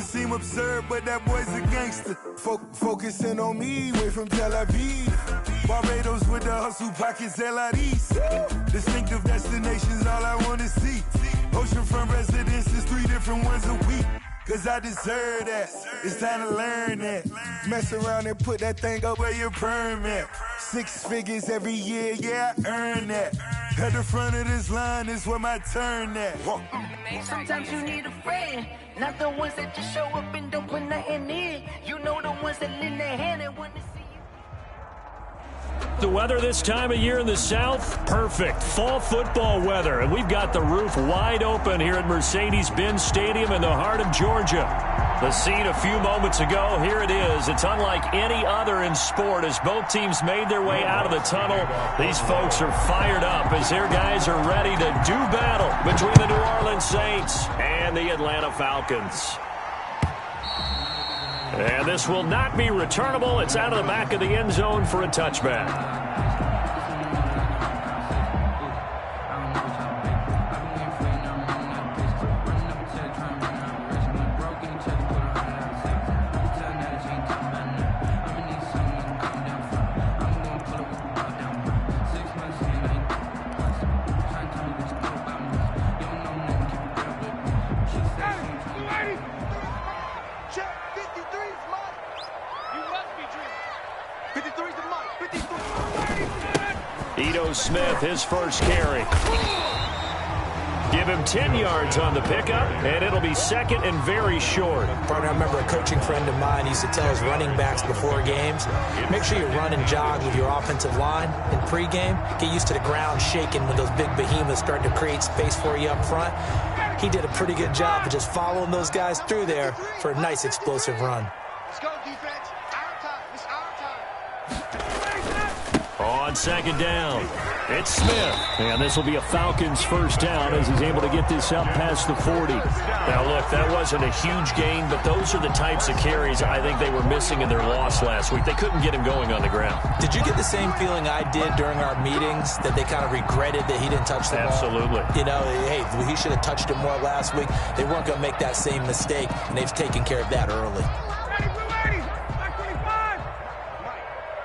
seem absurd, but that boy's a gangster. Focusing on me, way from Tel Aviv. Barbados with the hustle pockets, LIDs. Distinctive destinations, all I wanna see. Oceanfront residences, 3 different ones a week. Cause I deserve that, it's time to learn that. Mess around and put that thing up where your permit. 6 figures every year, yeah, I earn that. At the front of this line is where my turn at. Sometimes you need a friend, not the ones that just show up and don't put nothing in. You know the ones that lend their hand and want to see you. The weather this time of year in the South, perfect. Fall football weather, and we've got the roof wide open here at Mercedes-Benz Stadium in the heart of Georgia. The scene a few moments ago, here it is. It's unlike any other in sport as both teams made their way out of the tunnel. These folks are fired up as their guys are ready to do battle between the New Orleans Saints and the Atlanta Falcons. And this will not be returnable. It's out of the back of the end zone for a touchback. Smith, his first carry. Give him 10 yards on the pickup, and it'll be second and very short. Partner, I remember a coaching friend of mine used to tell his running backs before games, make sure you run and jog with your offensive line in pregame. Get used to the ground shaking when those big behemoths start to create space for you up front. He did a pretty good job of just following those guys through there for a nice explosive run. Let's go, defense. Our time. It's our time. On second down, it's Smith. And this will be a Falcons first down as he's able to get this up past the 40. Now, look, that wasn't a huge gain, but those are the types of carries I think they were missing in their loss last week. They couldn't get him going on the ground. Did you get the same feeling I did during our meetings, that they kind of regretted that he didn't touch the ball? Absolutely. You know, hey, he should have touched it more last week. They weren't going to make that same mistake, and they've taken care of that early. Ready. Back 25.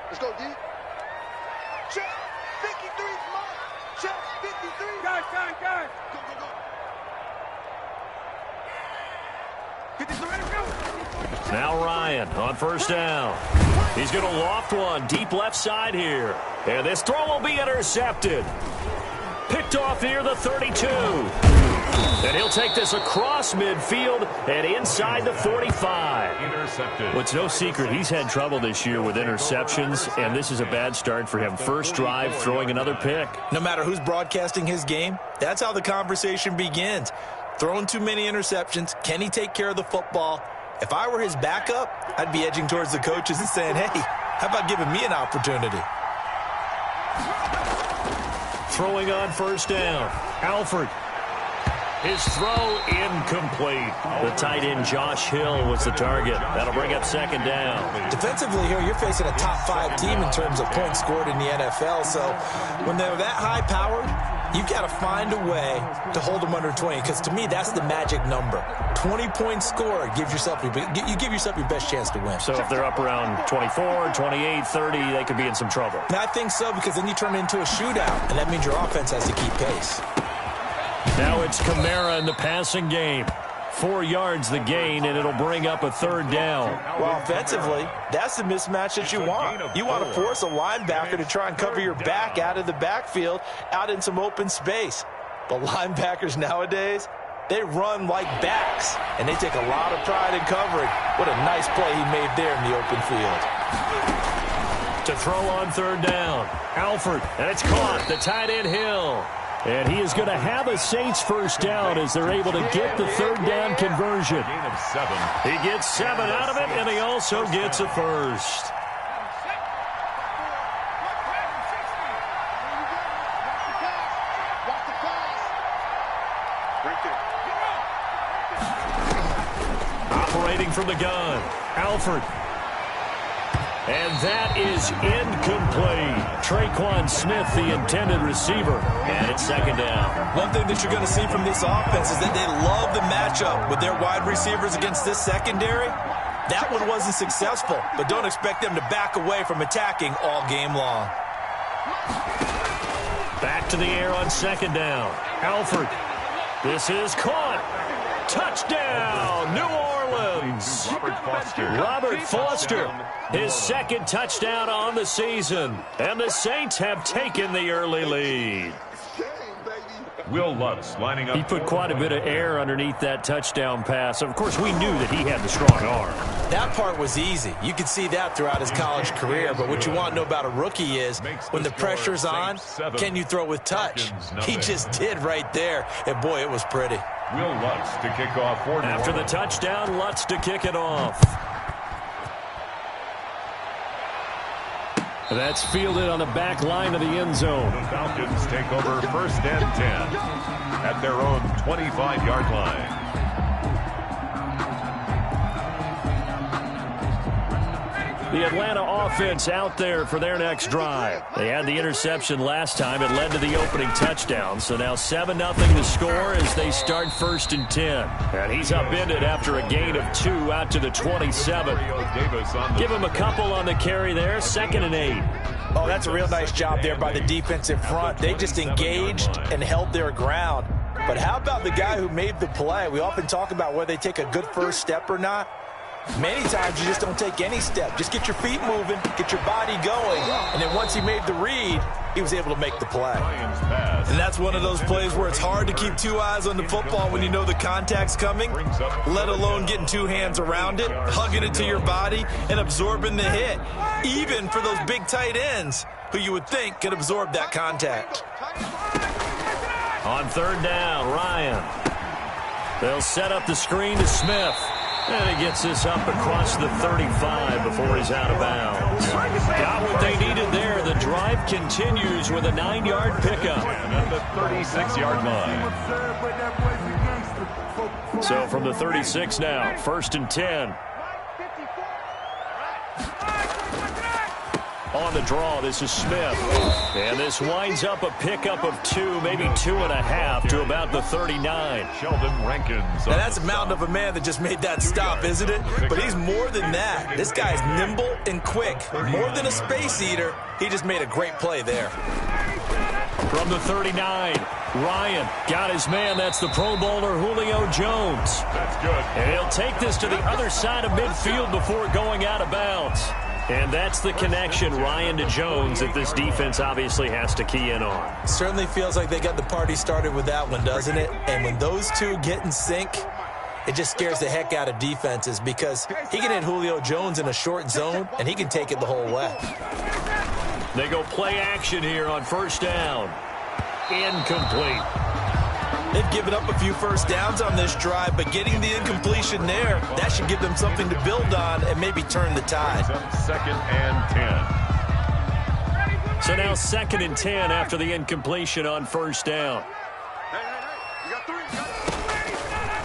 Let's go, D. Check. 53. Check. 53. Guys. Go. 53. Go. Now Ryan on first down. He's going to loft one deep left side here. And this throw will be intercepted. Picked off near the 32. And he'll take this across midfield and inside the 45. Intercepted. Well, it's no secret he's had trouble this year with interceptions, and this is a bad start for him. First drive, throwing another pick. No matter who's broadcasting his game, that's how the conversation begins. Throwing too many interceptions. Can he take care of the football? If I were his backup, I'd be edging towards the coaches and saying, hey, how about giving me an opportunity? Throwing on first down. Alford. His throw incomplete. The tight end Josh Hill was the target. That'll bring up second down. Defensively here, you're facing a top 5 team in terms of points scored in the NFL. So when they're that high powered, you've got to find a way to hold them under 20. Because to me, that's the magic number. 20 points scored. You give yourself your best chance to win. So if they're up around 24, 28, 30, they could be in some trouble. And I think so, because then you turn it into a shootout. And that means your offense has to keep pace. Now it's Kamara in the passing game. 4 yards the gain, and it'll bring up a third down. Well, offensively, that's the mismatch that you want. You want to force a linebacker to try and cover your back out of the backfield, out in some open space. But linebackers nowadays, they run like backs, and they take a lot of pride in covering. What a nice play he made there in the open field. To throw on third down, Alford, and it's caught. The tight end Hill. And he is going to have a Saints first down as they're able to get the third down conversion. He gets 7 out of it, and he also gets a first. Operating from the gun, Alford. And that is incomplete. Traquan Smith, the intended receiver, and it's second down. One thing that you're going to see from this offense is that they love the matchup with their wide receivers against this secondary. That one wasn't successful, but don't expect them to back away from attacking all game long. Back to the air on second down. Alford. This is caught. Touchdown, New Orleans. Robert Foster, his second touchdown on the season. And the Saints have taken the early lead. Will Lutz lining up. He put quite a bit of air underneath that touchdown pass. Of course, we knew that he had the strong arm. That part was easy. You could see that throughout his college career. But what you want to know about a rookie is when the pressure's on, can you throw with touch? He just did right there. And, boy, it was pretty. Will Lutz to kick off for After the touchdown, Lutz to kick it off. That's fielded on the back line of the end zone. The Falcons take over first and 10 at their own 25-yard line. The Atlanta offense out there for their next drive. They had the interception last time. It led to the opening touchdown. So now 7-0 to score as they start first and 10. And he's upended after a gain of 2 out to the 27. Give him a couple on the carry there. 2nd and 8. Oh, that's a real nice job there by the defensive front. They just engaged and held their ground. But how about the guy who made the play? We often talk about whether they take a good first step or not. Many times you just don't take any step. Just get your feet moving, get your body going, and then once he made the read, he was able to make the play. And that's one of those plays where it's hard to keep 2 eyes on the football when you know the contact's coming, let alone getting 2 hands around it, hugging it to your body, and absorbing the hit, even for those big tight ends who you would think could absorb that contact. On third down, Ryan. They'll set up the screen to Smith. And he gets this up across the 35 before he's out of bounds. Got what they needed there. The drive continues with a 9-yard pickup. At the 36-yard line. So from the 36 now, 1st and 10. On the draw, this is Smith. And this winds up a pickup of 2, maybe 2.5 to about the 39. Sheldon Rankins. Now that's a mountain of a man that just made that stop, isn't it? But he's more than that. This guy's nimble and quick. More than a space eater, he just made a great play there. From the 39, Ryan got his man. That's the Pro Bowler Julio Jones. That's good. And he'll take this to the other side of midfield before going out of bounds. And that's the connection, Ryan to Jones, that this defense obviously has to key in on. Certainly feels like they got the party started with that one, doesn't it? And when those two get in sync, it just scares the heck out of defenses because he can hit Julio Jones in a short zone, and he can take it the whole way. They go play action here on first down. Incomplete. They've given up a few first downs on this drive, but getting the incompletion there, that should give them something to build on and maybe turn the tide. 2nd and 10. So now 2nd and 10 after the incompletion on first down.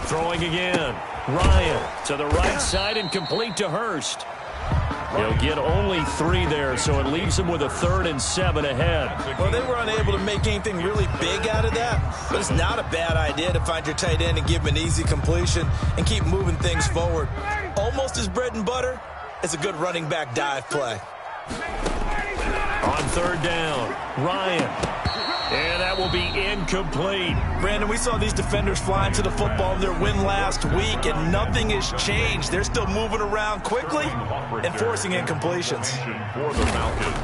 Throwing again. Ryan to the right side and complete to Hurst. He'll get only 3 there, so it leaves him with a 3rd and 7 ahead. Well, they were unable to make anything really big out of that, but it's not a bad idea to find your tight end and give him an easy completion and keep moving things forward. Almost as bread and butter as a good running back dive play. On third down, Ryan. And that will be incomplete. Brandon, we saw these defenders flying to the football in their win last week, and nothing has changed. They're still moving around quickly and forcing incompletions. For the Falcons.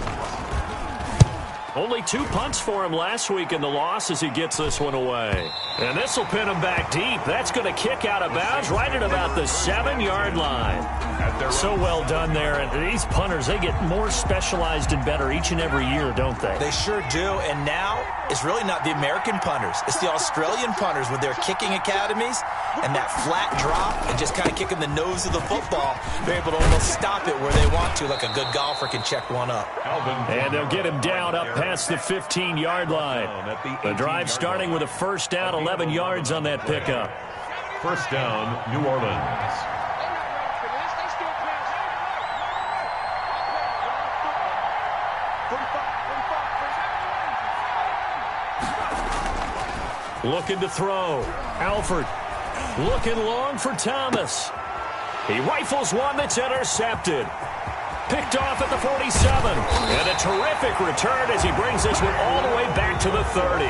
Only 2 punts for him last week in the loss as he gets this one away. And this will pin him back deep. That's going to kick out of bounds right at about the 7-yard line. So well done there. And these punters, they get more specialized and better each and every year, don't they? They sure do. And now it's really not the American punters. It's the Australian punters with their kicking academies and that flat drop and just kind of kicking the nose of the football. They're able to almost stop it where they want to, like a good golfer can check one up. And they'll get him down up past the 15-yard line. The drive starting with a first down, 11 yards on that pickup. First down, New Orleans. Looking to throw. Alford looking long for Thomas. He rifles one that's intercepted. Picked off at the 47. And a terrific return as he brings this one all the way back to the 30.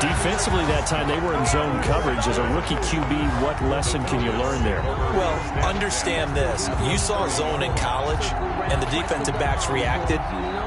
Defensively that time, they were in zone coverage. As a rookie QB, what lesson can you learn there? Well, understand this. You saw zone in college, and the defensive backs reacted,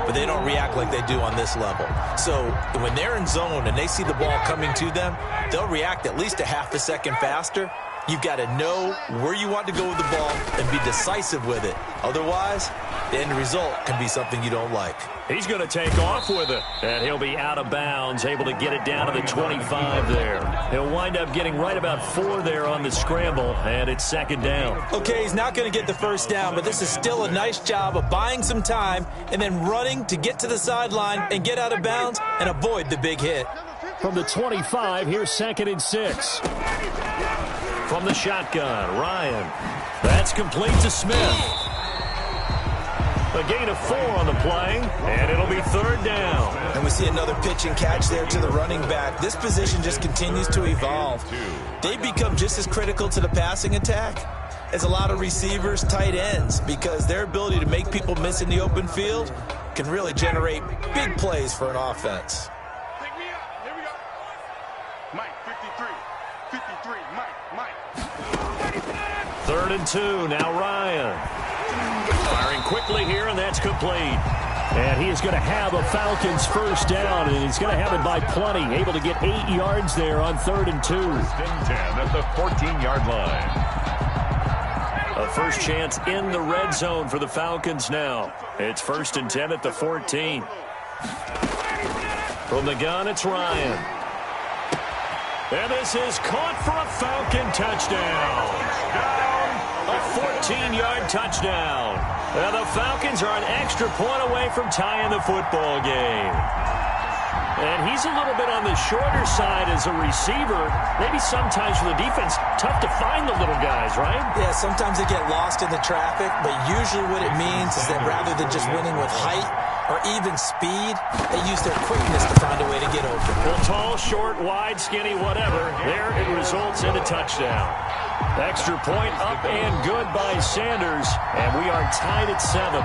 but they don't react like they do on this level. So when they're in zone and they see the ball coming to them, they'll react at least a half a second faster. You've got to know where you want to go with the ball and be decisive with it. Otherwise, the end result can be something you don't like. He's going to take off with it, and he'll be out of bounds, able to get it down to the 25 there. He'll wind up getting right about 4 there on the scramble, and it's second down. Okay, he's not going to get the first down, but this is still a nice job of buying some time and then running to get to the sideline and get out of bounds and avoid the big hit. From the 25, here's 2nd and 6. From the shotgun, Ryan. That's complete to Smith. A gain of 4 on the play, and it'll be 3rd down. And we see another pitch and catch there to the running back. This position just continues to evolve. They become just as critical to the passing attack as a lot of receivers, tight ends, because their ability to make people miss in the open field can really generate big plays for an offense. Pick me up. Here we go. Mike, 53. 53. Mike. 3rd and 2. Now Ryan. Firing quickly here, and that's complete. And he is going to have a Falcons first down, and he's going to have it by plenty. Able to get 8 yards there on 3rd and 2. 1st and 10 at the 14-yard line. A first chance in the red zone for the Falcons now. It's 1st and 10 at the 14. From the gun, it's Ryan. And this is caught for a Falcon touchdown. A 14-yard touchdown. And the Falcons are an extra point away from tying the football game. And he's a little bit on the shorter side as a receiver. Maybe sometimes for the defense, tough to find the little guys, right? Yeah, sometimes they get lost in the traffic, but usually what it means is that rather than just winning with height or even speed, they use their quickness to find a way to get open. Well, tall, short, wide, skinny, whatever, there it results in a touchdown. Extra point up and good by Sanders, and we are tied at 7.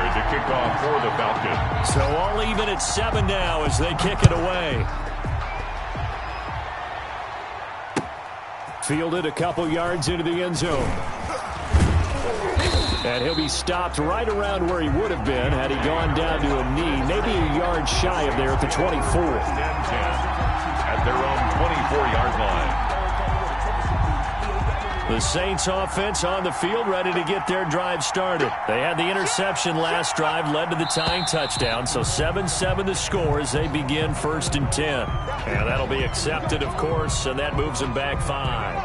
To kick off for the Falcons. So all even at 7 now as they kick it away. Fielded a couple yards into the end zone. And he'll be stopped right around where he would have been had he gone down to a knee, maybe a yard shy of there at the 24. 1st and 10 at their own 24-yard line. The Saints offense on the field ready to get their drive started. They had the interception last drive, led to the tying touchdown. So 7-7 the score as they begin 1st and 10. And that'll be accepted, of course, and that moves them back 5.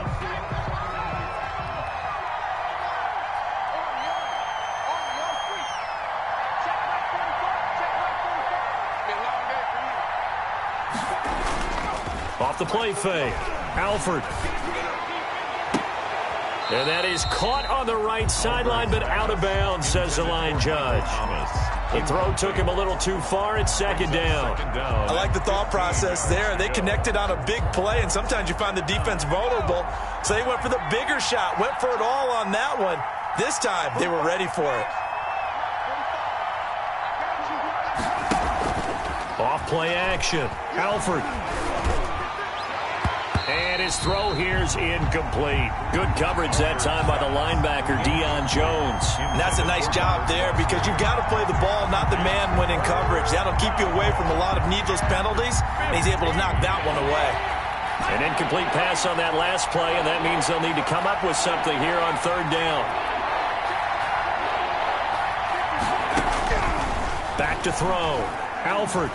Off the play fake. Alford. And that is caught on the right sideline, but out of bounds, says the line judge. The throw took him a little too far. It's 2nd down. I like the thought process there. They connected on a big play, and sometimes you find the defense vulnerable. So they went for the bigger shot, went for it all on that one. This time, they were ready for it. Off play action. Alford. And his throw here's incomplete. Good coverage that time by the linebacker, Deion Jones. And that's a nice job there because you've got to play the ball, not the man when in coverage. That'll keep you away from a lot of needless penalties, and he's able to knock that one away. An incomplete pass on that last play, and that means they'll need to come up with something here on 3rd down. Back to throw. Alford.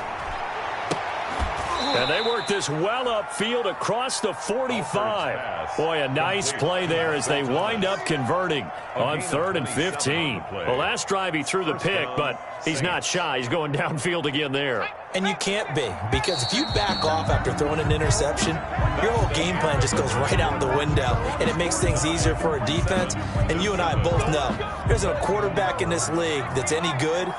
And they work this well upfield across the 45. Boy, a nice play there as they wind up converting on 3rd and 15. Well, last drive he threw the pick, but he's not shy. He's going downfield again there. And you can't be, because if you back off after throwing an interception, your whole game plan just goes right out the window, and it makes things easier for a defense. And you and I both know there's a quarterback in this league that's any good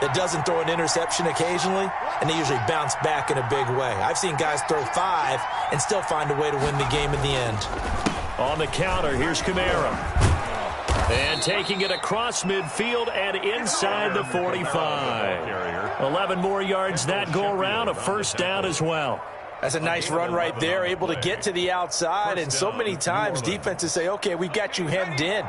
that doesn't throw an interception occasionally, and they usually bounce back in a big way. I've seen guys throw 5 and still find a way to win the game in the end. On the counter, here's Kamara. And taking it across midfield and inside the 45. 11 more yards that go around, a first down as well. That's a nice run right there, able to get to the outside, and so many times defenses say, okay, we've got you hemmed in.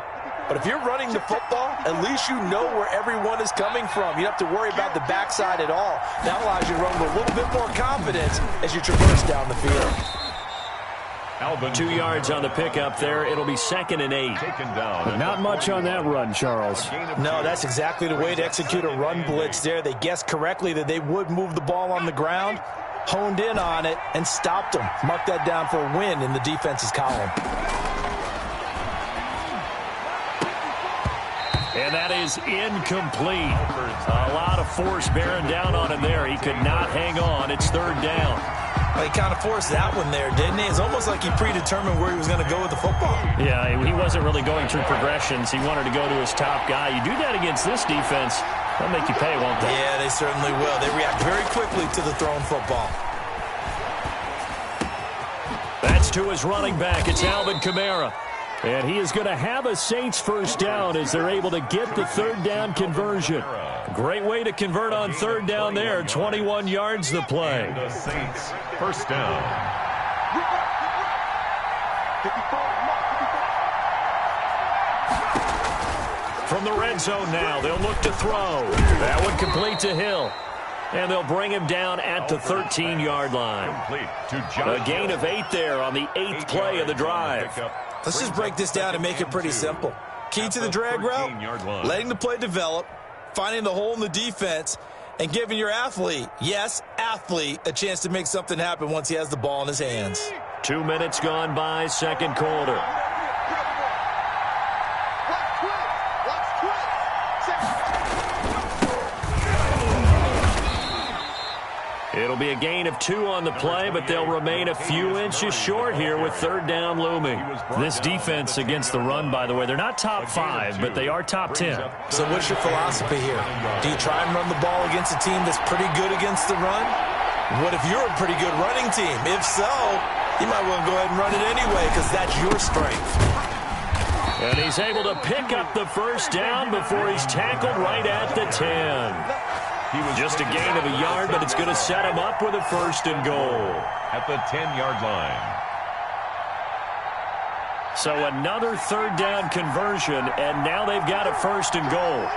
But if you're running the football, at least you know where everyone is coming from. You don't have to worry about the backside at all. That allows you to run with a little bit more confidence as you traverse down the field. 2 yards on the pickup there. It'll be 2nd and 8. But not much on that run, Charles. No, that's exactly the way to execute a run blitz there. They guessed correctly that they would move the ball on the ground, honed in on it, and stopped them. Mark that down for a win in the defense's column. And that is incomplete. A lot of force bearing down on him there. He could not hang on. It's 3rd down. Well, he kind of forced that one there, didn't he? It's almost like he predetermined where he was going to go with the football. Yeah, he wasn't really going through progressions. He wanted to go to his top guy. You do that against this defense, they'll make you pay, won't they? Yeah, they certainly will. They react very quickly to the thrown football. That's to his running back. It's Alvin Kamara. And he is going to have a Saints first down as they're able to get the 3rd down conversion. Great way to convert on 3rd down there. 21 yards the play. The Saints first down. From the red zone now, they'll look to throw. That one complete to Hill. And they'll bring him down at the 13-yard line. A gain of 8 there on the 8th play of the drive. Let's just break this down and make it pretty simple. Key to the drag route, letting the play develop, finding the hole in the defense, and giving your athlete, yes, athlete, a chance to make something happen once he has the ball in his hands. 2 minutes gone by, 2nd quarter. It'll be a gain of 2 on the play, but they'll remain a few inches short here with 3rd down looming. This defense against the run, by the way, they're not top 5, but they are top 10. So what's your philosophy here? Do you try and run the ball against a team that's pretty good against the run? What if you're a pretty good running team? If so, you might well go ahead and run it anyway because that's your strength. And he's able to pick up the first down before he's tackled right at the 10. Just a gain of a yard, but it's going to set him up with a 1st and goal. At the 10-yard line. So another 3rd down conversion, and now they've got a 1st and goal.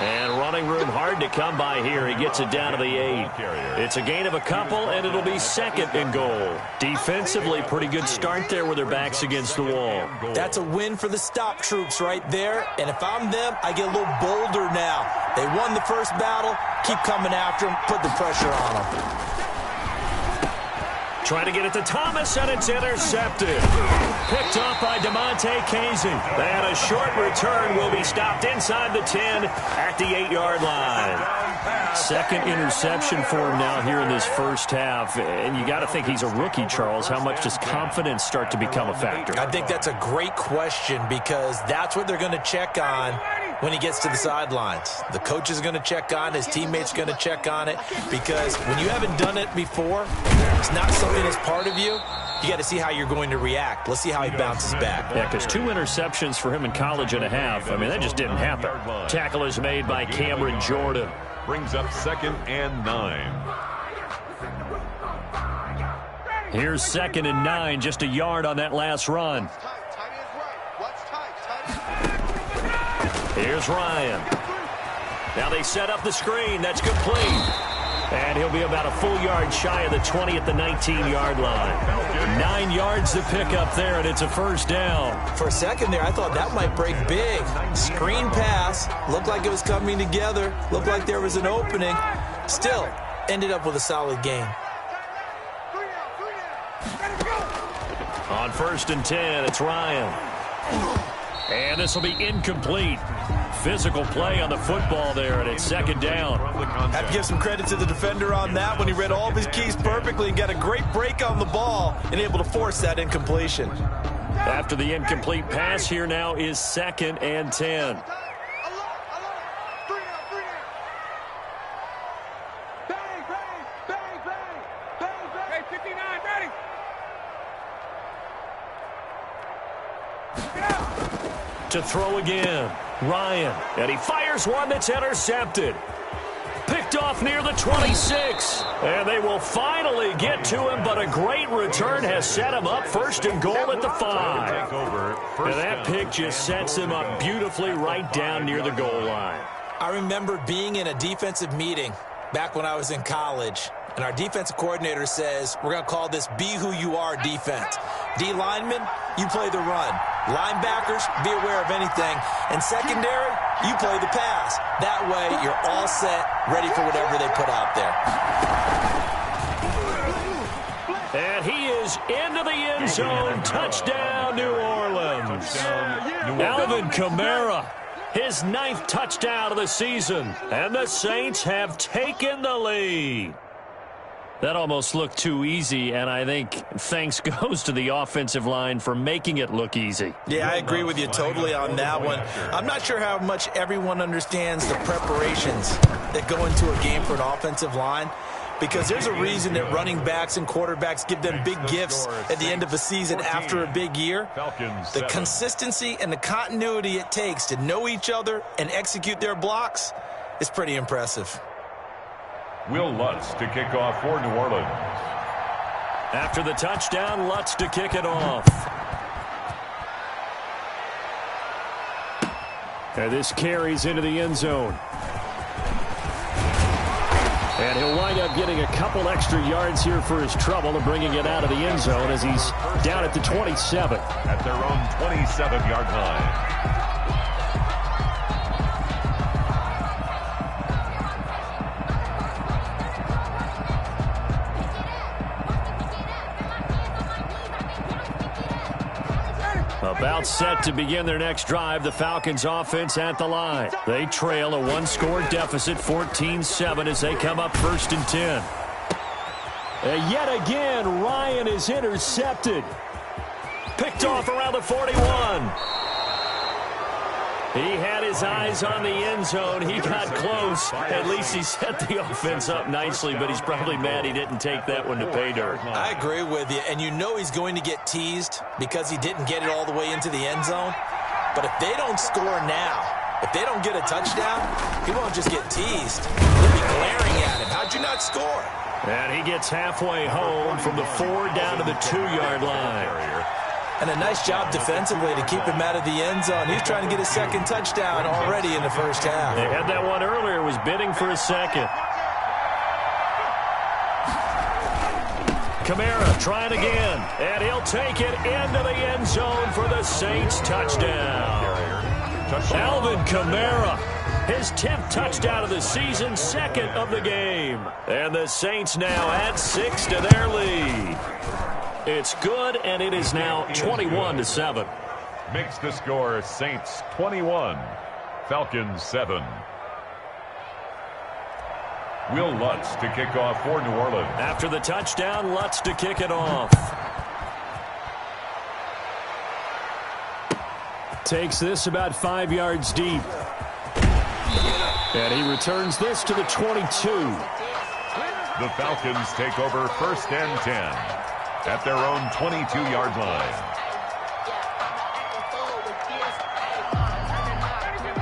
And running room hard to come by here. He gets it down to the 8. It's a gain of a couple, and it'll be 2nd and goal. Defensively, pretty good start there with their backs against the wall. That's a win for the stop troops right there, and if I'm them, I get a little bolder now. They won the first battle. Keep coming after them. Put the pressure on them. Trying to get it to Thomas, and it's intercepted. Picked off by DeMonte Casey. And a short return will be stopped inside the 10 at the 8-yard line. 2nd interception for him now here in this first half. And you got to think he's a rookie, Charles. How much does confidence start to become a factor? I think that's a great question because that's what they're going to check on when he gets to the sidelines. The coach is going to check on, his teammates are going to check on it, because when you haven't done it before, it's not something that's part of you. You got to see how you're going to react. Let's see how he bounces back. Yeah, because 2 interceptions for him in college and a half. I mean, that just didn't happen. Tackle is made by Cameron Jordan. Brings up 2nd and 9. Here's 2nd and 9, just a yard on that last run. Here's Ryan. Now they set up the screen. That's complete. And he'll be about a full yard shy of the 20 at the 19-yard line. 9 yards to pick up there, and it's a 1st down. For a second there, I thought that might break big. Screen pass. Looked like it was coming together. Looked like there was an opening. Still, ended up with a solid game. On 1st and 10, it's Ryan. And this will be incomplete. Physical play on the football there, and it's 2nd down. Have to give some credit to the defender on that one. He read all of his keys perfectly and got a great break on the ball and able to force that incompletion. After the incomplete pass, here now is 2nd and 10. To throw again, Ryan, and he fires one that's intercepted. Picked off near the 26, and they will finally get to him, but a great return has set him up 1st and goal at the 5. And that pick just sets him up beautifully right down near the goal line. I remember being in a defensive meeting back when I was in college, and our defensive coordinator says, we're going to call this Be Who You Are defense. D linemen, you play the run. Linebackers, be aware of anything. And secondary, you play the pass. That way, you're all set, ready for whatever they put out there. And he is into the end zone. Touchdown, New Orleans. Alvin Kamara, his 9th touchdown of the season. And the Saints have taken the lead. That almost looked too easy, and I think thanks goes to the offensive line for making it look easy. Yeah, I agree with you totally on that one. I'm not sure how much everyone understands the preparations that go into a game for an offensive line, because there's a reason that running backs and quarterbacks give them big gifts at the end of a season after a big year. The consistency and the continuity it takes to know each other and execute their blocks is pretty impressive. Will Lutz to kick off for New Orleans. After the touchdown, Lutz to kick it off. And this carries into the end zone. And he'll wind up getting a couple extra yards here for his trouble and bringing it out of the end zone as he's down at the 27. At their own 27-yard line. About set to begin their next drive, the Falcons offense at the line. They trail a 1-score deficit, 14-7 as they come up 1st and 10. And yet again, Ryan is intercepted. Picked off around the 41. He had his eyes on the end zone. He got close. At least he set the offense up nicely, but he's probably mad he didn't take that one to pay dirt. I agree with you, and you know he's going to get teased because he didn't get it all the way into the end zone. But if they don't score now, if they don't get a touchdown, he won't just get teased. They'll be glaring at him. How'd you not score? And he gets halfway home from the 4 down to the 2-yard line. And a nice job defensively to keep him out of the end zone. He's trying to get his 2nd touchdown already in the 1st half. They had that one earlier, was bidding for a 2nd. Kamara trying again, and he'll take it into the end zone for the Saints touchdown. Alvin Kamara, his 10th touchdown of the season, 2nd of the game. And the Saints now add 6 to their lead. It's good, and it is now 21-7. Makes the score Saints 21, Falcons 7. Will Lutz to kick off for New Orleans. After the touchdown, Lutz to kick it off. Takes this about 5 yards deep. And he returns this to the 22. The Falcons take over 1st and 10. At their own 22-yard line.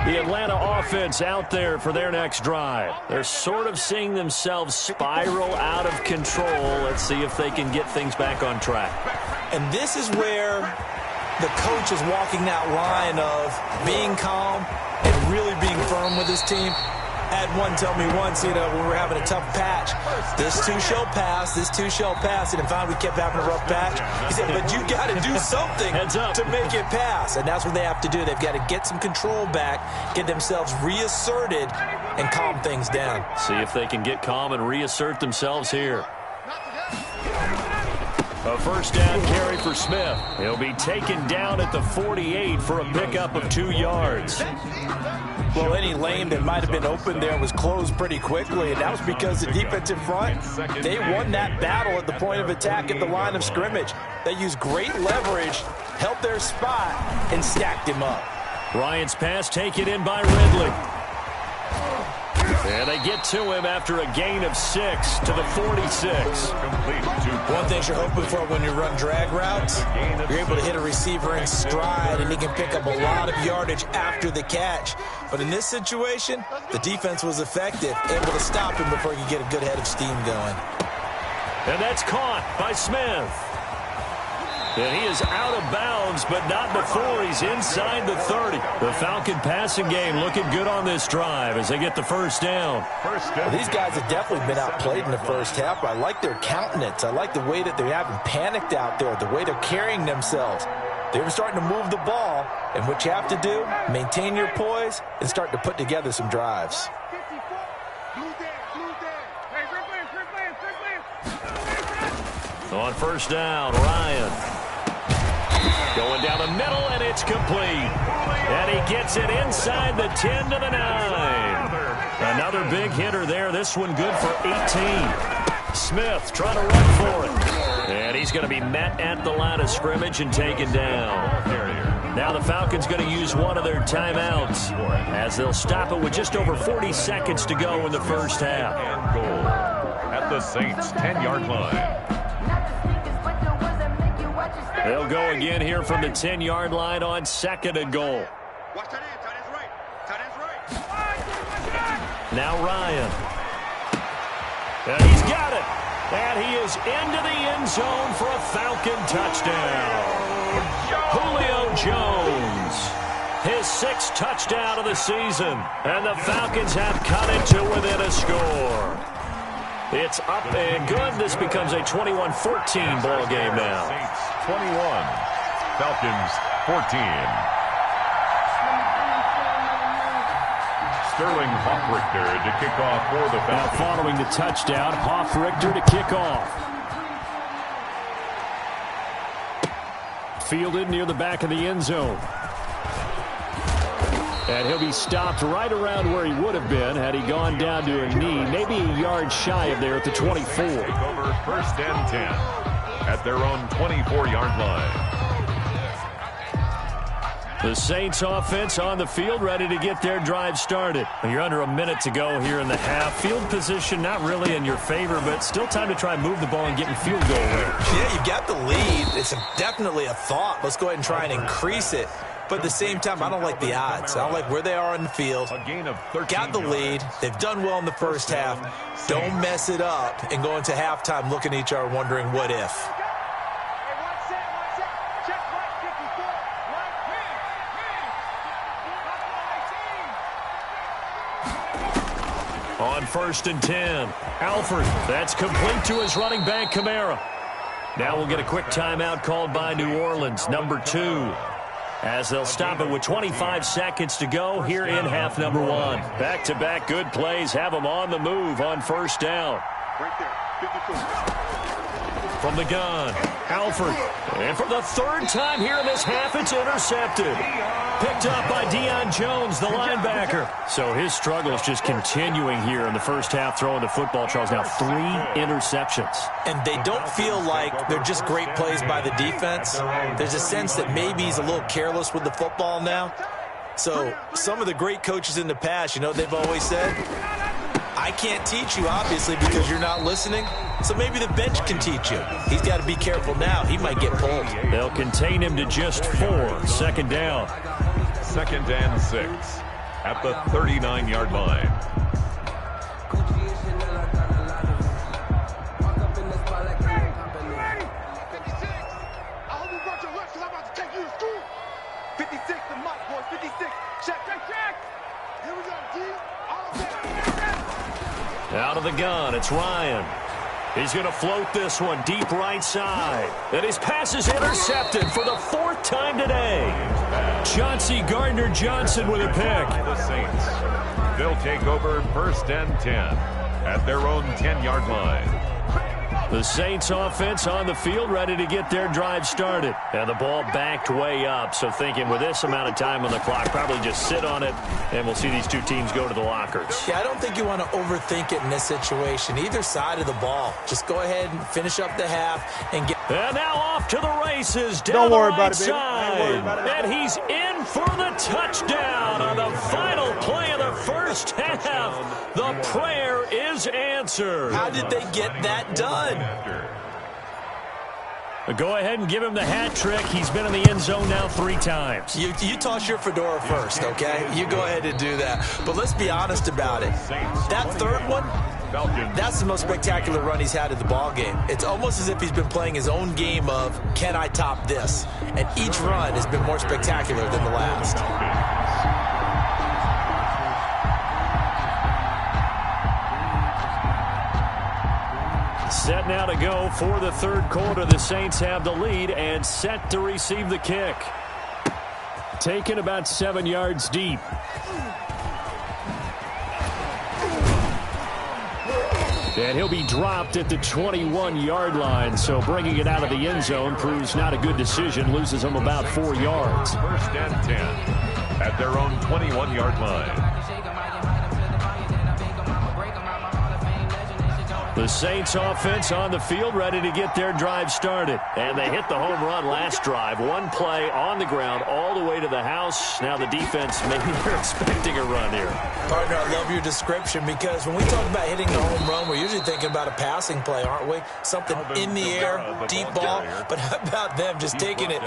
The Atlanta offense out there for their next drive. They're sort of seeing themselves spiral out of control. Let's see if they can get things back on track. And this is where the coach is walking that line of being calm and really being firm with his team. I had one tell me once, when we were having a tough patch, this too shall pass, this too shall pass. And finally we kept having a rough patch. He said, but you got to do something to make it pass. And that's what they have to do. They've got to get some control back, get themselves reasserted, and calm things down. See if they can get calm and reassert themselves here. A first down carry for Smith. He'll be taken down at the 48 for a pickup of 2 yards. Well, any lane that might have been open there was closed pretty quickly, and that was because the defensive front, they won that battle at the point of attack at the line of scrimmage. They used great leverage, held their spot, and stacked him up. Ryan's pass taken in by Ridley. And they get to him after a gain of 6 to the 46. One thing you're hoping for when you run drag routes, you're able to hit a receiver in stride, and he can pick up a lot of yardage after the catch. But in this situation, the defense was effective, able to stop him before he could get a good head of steam going. And that's caught by Smith. And he is out of bounds, but not before he's inside the 30. The Falcon passing game looking good on this drive as they get the first down. Well, these guys have definitely been outplayed in the first half, but I like their countenance. I like the way that they haven't panicked out there, the way they're carrying themselves. They're starting to move the ball, and what you have to do, maintain your poise and start to put together some drives. On first down, Ryan. Going down the middle, and it's complete. And he gets it inside the 10 to the 9. Another big hitter there. This one good for 18. Smith trying to run for it. And he's going to be met at the line of scrimmage and taken down. Now the Falcons going to use one of their timeouts as they'll stop it with just over 40 seconds to go in the first half. And goal at the Saints' 10-yard line. They'll go again here from the 10-yard line on 2nd and goal. Watch tight end. Tight end's right. Tight end's right. Now Ryan. And he's got it. And he is into the end zone for a Falcon touchdown. Julio Jones. His 6th touchdown of the season. And the Falcons have cut it to within a score. It's up and good. This becomes a 21-14 ball game now. Saints 21, Falcons 14. Sterling Hoffrichter to kick off for the Falcons. Now following the touchdown, Hoffrichter to kick off. Fielded near the back of the end zone. And he'll be stopped right around where he would have been had he gone down to a knee, maybe a yard shy of there at the 24. Take over first and 10 at their own 24-yard line. The Saints offense on the field, ready to get their drive started. You're under a minute to go here in the half. Field position not really in your favor, but still time to try and move the ball and get in field goal range. Yeah, you've got the lead. It's definitely a thought. Let's go ahead and try and increase it. But at the same time, I don't like the odds. I don't like where they are in the field. A gain of 13 got the lead. They've done well in the first half. Don't mess it up and go into halftime looking at each other wondering what if. On 1st and 10, Alford. That's complete to his running back, Kamara. Now we'll get a quick timeout called by New Orleans, number 2. As they'll stop it with 25 seconds to go here in half number 1. Back-to-back good plays have them on the move on first down. Right there. 54. From the gun, Alford. And for the 3rd time here in this half, it's intercepted. Picked up by Deion Jones, the linebacker. So his struggle is just continuing here in the first half, throwing the football. Charles, now 3 interceptions. And they don't feel like they're just great plays by the defense. There's a sense that maybe he's a little careless with the football now. So some of the great coaches in the past, you know what they've always said? I can't teach you, obviously, because you're not listening. So maybe the bench can teach you. He's got to be careful now. He might get pulled. They'll contain him to just 4. 2nd down. 2nd and 6 at the 39-yard line. Check. Here we go, D. All Out of the gun, it's Ryan. He's going to float this one deep right side. And his pass is intercepted for the 4th time today. Chauncey Gardner-Johnson with a pick. The Saints. They'll take over 1st and 10 at their own 10-yard line. The Saints offense on the field, ready to get their drive started. And the ball backed way up, so thinking with this amount of time on the clock, probably just sit on it, and we'll see these two teams go to the lockers. Yeah, I don't think you want to overthink it in this situation. Either side of the ball. Just go ahead and finish up the half and get... And now off to the races down the right side. And he's in for the touchdown on the final play of the first half. The prayer is answered. How did they get that done? Go ahead and give him the hat trick. He's been in the end zone now 3 times. You toss your fedora first, okay? You go ahead and do that. But let's be honest about it. That third one, that's the most spectacular run he's had in the ball game. It's almost as if he's been playing his own game of, can I top this? And each run has been more spectacular than the last. Set now to go for the 3rd quarter. The Saints have the lead and set to receive the kick. Taken about 7 yards deep. And he'll be dropped at the 21-yard line. So bringing it out of the end zone proves not a good decision. Loses him about 4 yards. 1st and 10 at their own 21-yard line. The Saints offense on the field, ready to get their drive started. And they hit the home run last drive. 1 play on the ground all the way to the house. Now the defense, maybe they're expecting a run here. Partner, I love your description because when we talk about hitting the home run, we're usually thinking about a passing play, aren't we? Something in the air, deep ball. But how about them just taking it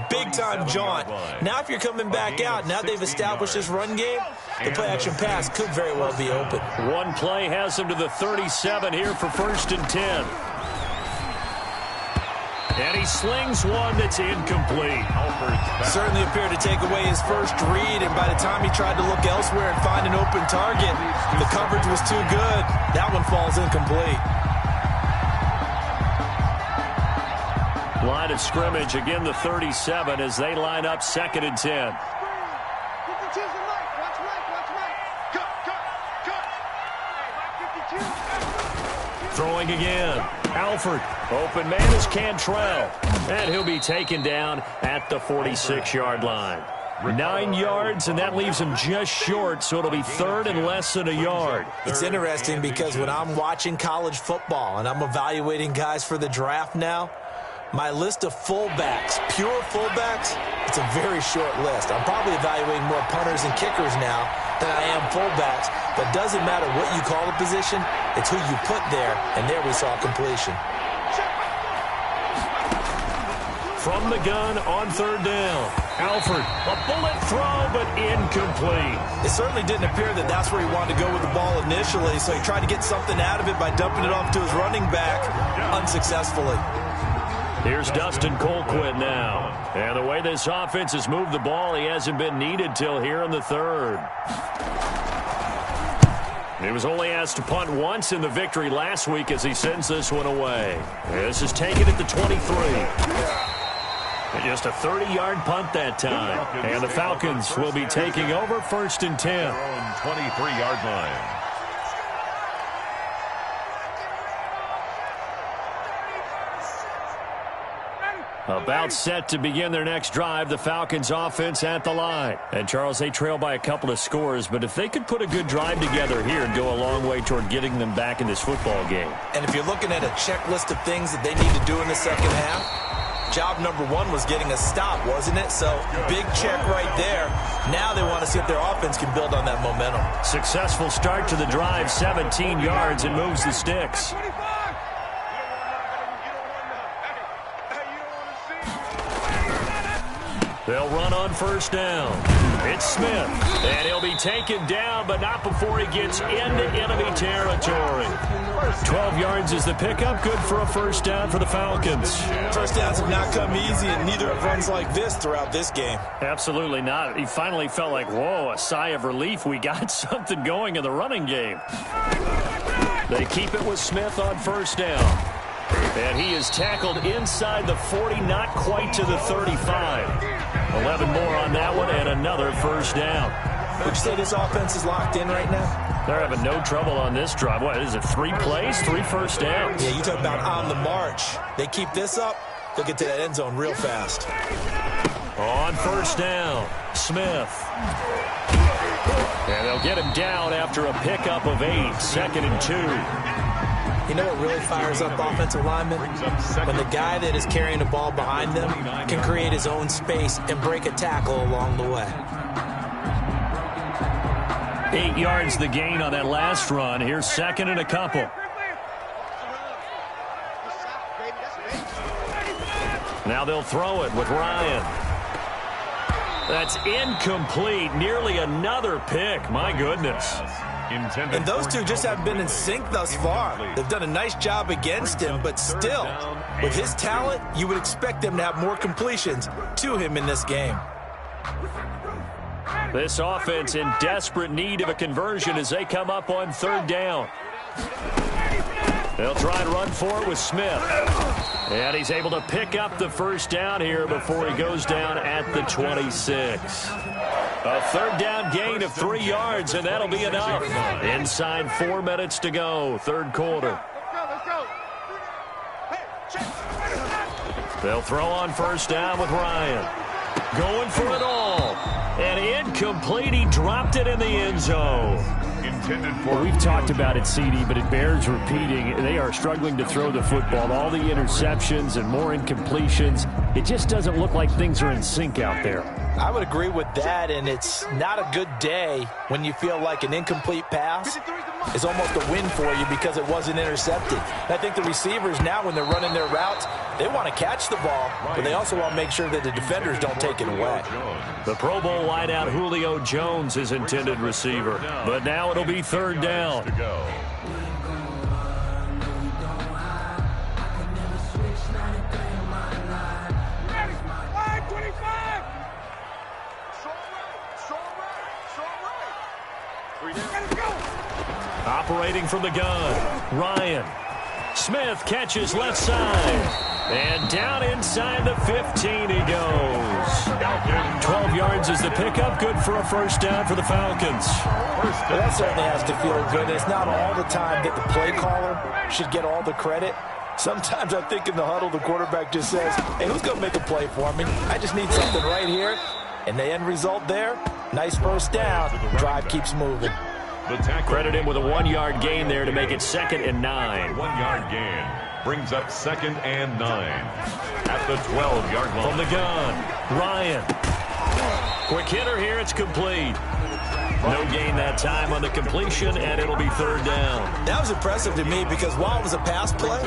big-time jaunt? Now if you're coming back out, now they've established this run game, the play-action pass could very well be open. 1 play has him to the 37 here for 1st and 10. And he slings one that's incomplete. Certainly appeared to take away his first read, and by the time he tried to look elsewhere and find an open target, the coverage was too good. That one falls incomplete. Line of scrimmage, again the 37 as they line up 2nd and 10. Throwing again. Alford. Open man is Cantrell. And he'll be taken down at the 46-yard line. 9 yards, and that leaves him just short, so it'll be 3rd and less than a yard. It's interesting because when I'm watching college football and I'm evaluating guys for the draft now, my list of fullbacks, pure fullbacks, it's a very short list. I'm probably evaluating more punters and kickers now than I am fullbacks, but doesn't matter what you call the position, it's who you put there, and there we saw completion. From the gun on 3rd down. Alford, a bullet throw, but incomplete. It certainly didn't appear that that's where he wanted to go with the ball initially, so he tried to get something out of it by dumping it off to his running back unsuccessfully. Here's Dustin Colquitt now. And the way this offense has moved the ball, he hasn't been needed till here in the 3rd. He was only asked to punt once in the victory last week as he sends this one away. This is taken at the 23. Just a 30-yard punt that time. And the Falcons will be taking over 1st and 10. Their own 23-yard line. About set to begin their next drive, the Falcons offense at the line. And, Charles, they trail by a couple of scores, but if they could put a good drive together here and go a long way toward getting them back in this football game. And if you're looking at a checklist of things that they need to do in the second half, job number 1 was getting a stop, wasn't it? So, big check right there. Now they want to see if their offense can build on that momentum. Successful start to the drive, 17 yards, and moves the sticks. They'll run on first down. It's Smith, and he'll be taken down, but not before he gets into enemy territory. 12 yards is the pickup. Good for a first down for the Falcons. First downs have not come easy, and neither have runs like this throughout this game. Absolutely not. He finally felt like, whoa, a sigh of relief. We got something going in the running game. They keep it with Smith on first down. And he is tackled inside the 40, not quite to the 35. 11 more on that one, and another first down. Would you say this offense is locked in right now? They're having no trouble on this drive. What is it, 3 plays, 3 first downs? Yeah, you talk about on the march. They keep this up, they'll get to that end zone real fast. On first down, Smith. And they'll get him down after a pickup of 8, 2nd and 2. You know what really fires up offensive linemen? When the guy that is carrying the ball behind them can create his own space and break a tackle along the way. 8 yards the gain on that last run. Here's 2nd and a couple. Now they'll throw it with Ryan. That's incomplete. Nearly another pick. My goodness. And those two just haven't been in sync thus far. They've done a nice job against him, but still, with his talent, you would expect them to have more completions to him in this game. This offense in desperate need of a conversion as they come up on 3rd down. They'll try and run for it with Smith. And he's able to pick up the first down here before he goes down at the 26. A 3rd down gain of 3 yards, and that'll be enough. Inside 4 minutes to go, 3rd quarter. They'll throw on first down with Ryan. Going for it all. And incomplete. He dropped it in the end zone. Well, we've talked about it, CD, but it bears repeating. They are struggling to throw the football. All the interceptions and more incompletions. It just doesn't look like things are in sync out there. I would agree with that, and it's not a good day when you feel like an incomplete pass is almost a win for you because it wasn't intercepted. And I think the receivers now, when they're running their routes, they want to catch the ball, but they also want to make sure that the defenders don't take it away. The Pro Bowl wideout Julio Jones is intended receiver, but now it'll be 3rd down. Operating from the gun, Ryan. Smith catches left side. And down inside the 15 he goes. 12 yards is the pickup. Good for a first down for the Falcons. Well, that certainly has to feel good. It's not all the time that the play caller should get all the credit. Sometimes I think in the huddle the quarterback just says, hey, who's going to make a play for me? I just need something right here. And the end result there, nice first down. Drive keeps moving. Credit him with a 1-yard gain there to make it 2nd and 9. 1-yard gain brings up 2nd and 9 at the 12-yard line. From the gun, Ryan. Quick hitter here, it's complete. No gain that time on the completion, and it'll be 3rd down. That was impressive to me because while it was a pass play,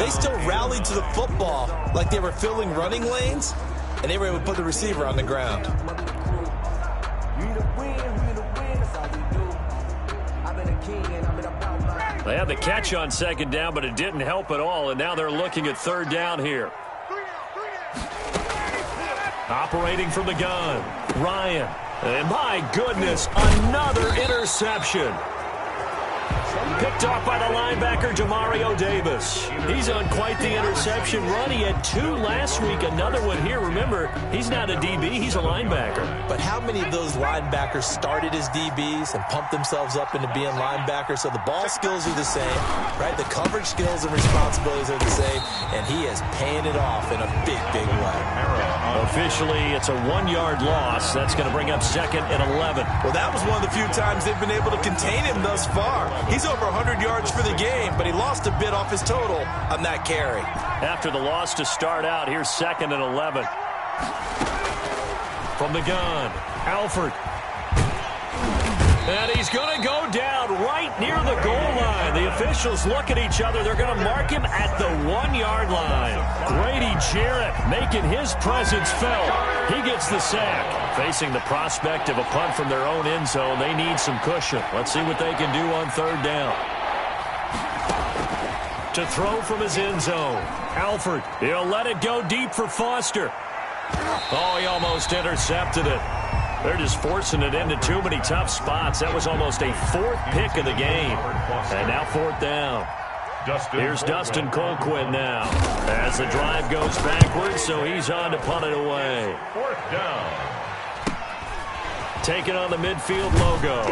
they still rallied to the football like they were filling running lanes, and they were able to put the receiver on the ground. They had the catch on 2nd down, but it didn't help at all, and now they're looking at 3rd down here. Operating from the gun, Ryan. And my goodness, another interception. Picked off by the linebacker, Jamario Davis. He's on quite the interception run. He had 2 last week, another one here. Remember, he's not a DB, he's a linebacker. But how many of those linebackers started as DBs and pumped themselves up into being linebackers? So the ball skills are the same, right? The coverage skills and responsibilities are the same, and he is paying it off in a big, big way. Officially, it's a 1-yard loss. That's going to bring up 2nd and 11. Well, that was one of the few times they've been able to contain him thus far. He's over 100 yards for the game, but he lost a bit off his total on that carry. After the loss to start out, here's 2nd and 11. From the gun, Alford. And he's going to go down right near the goal line. line. The officials look at each other. They're going to mark him at the 1-yard line. Grady Jarrett making his presence felt. He gets the sack. Facing the prospect of a punt from their own end zone, they need some cushion. Let's see what they can do on third down. To throw from his end zone. Alford, he'll let it go deep for Foster. Oh, he almost intercepted it. They're just forcing it into too many tough spots. That was almost a fourth pick of the game. And now fourth down. Here's Dustin Colquitt now. As the drive goes backwards, so he's on to punt it away. Fourth down. Taking on the midfield logo.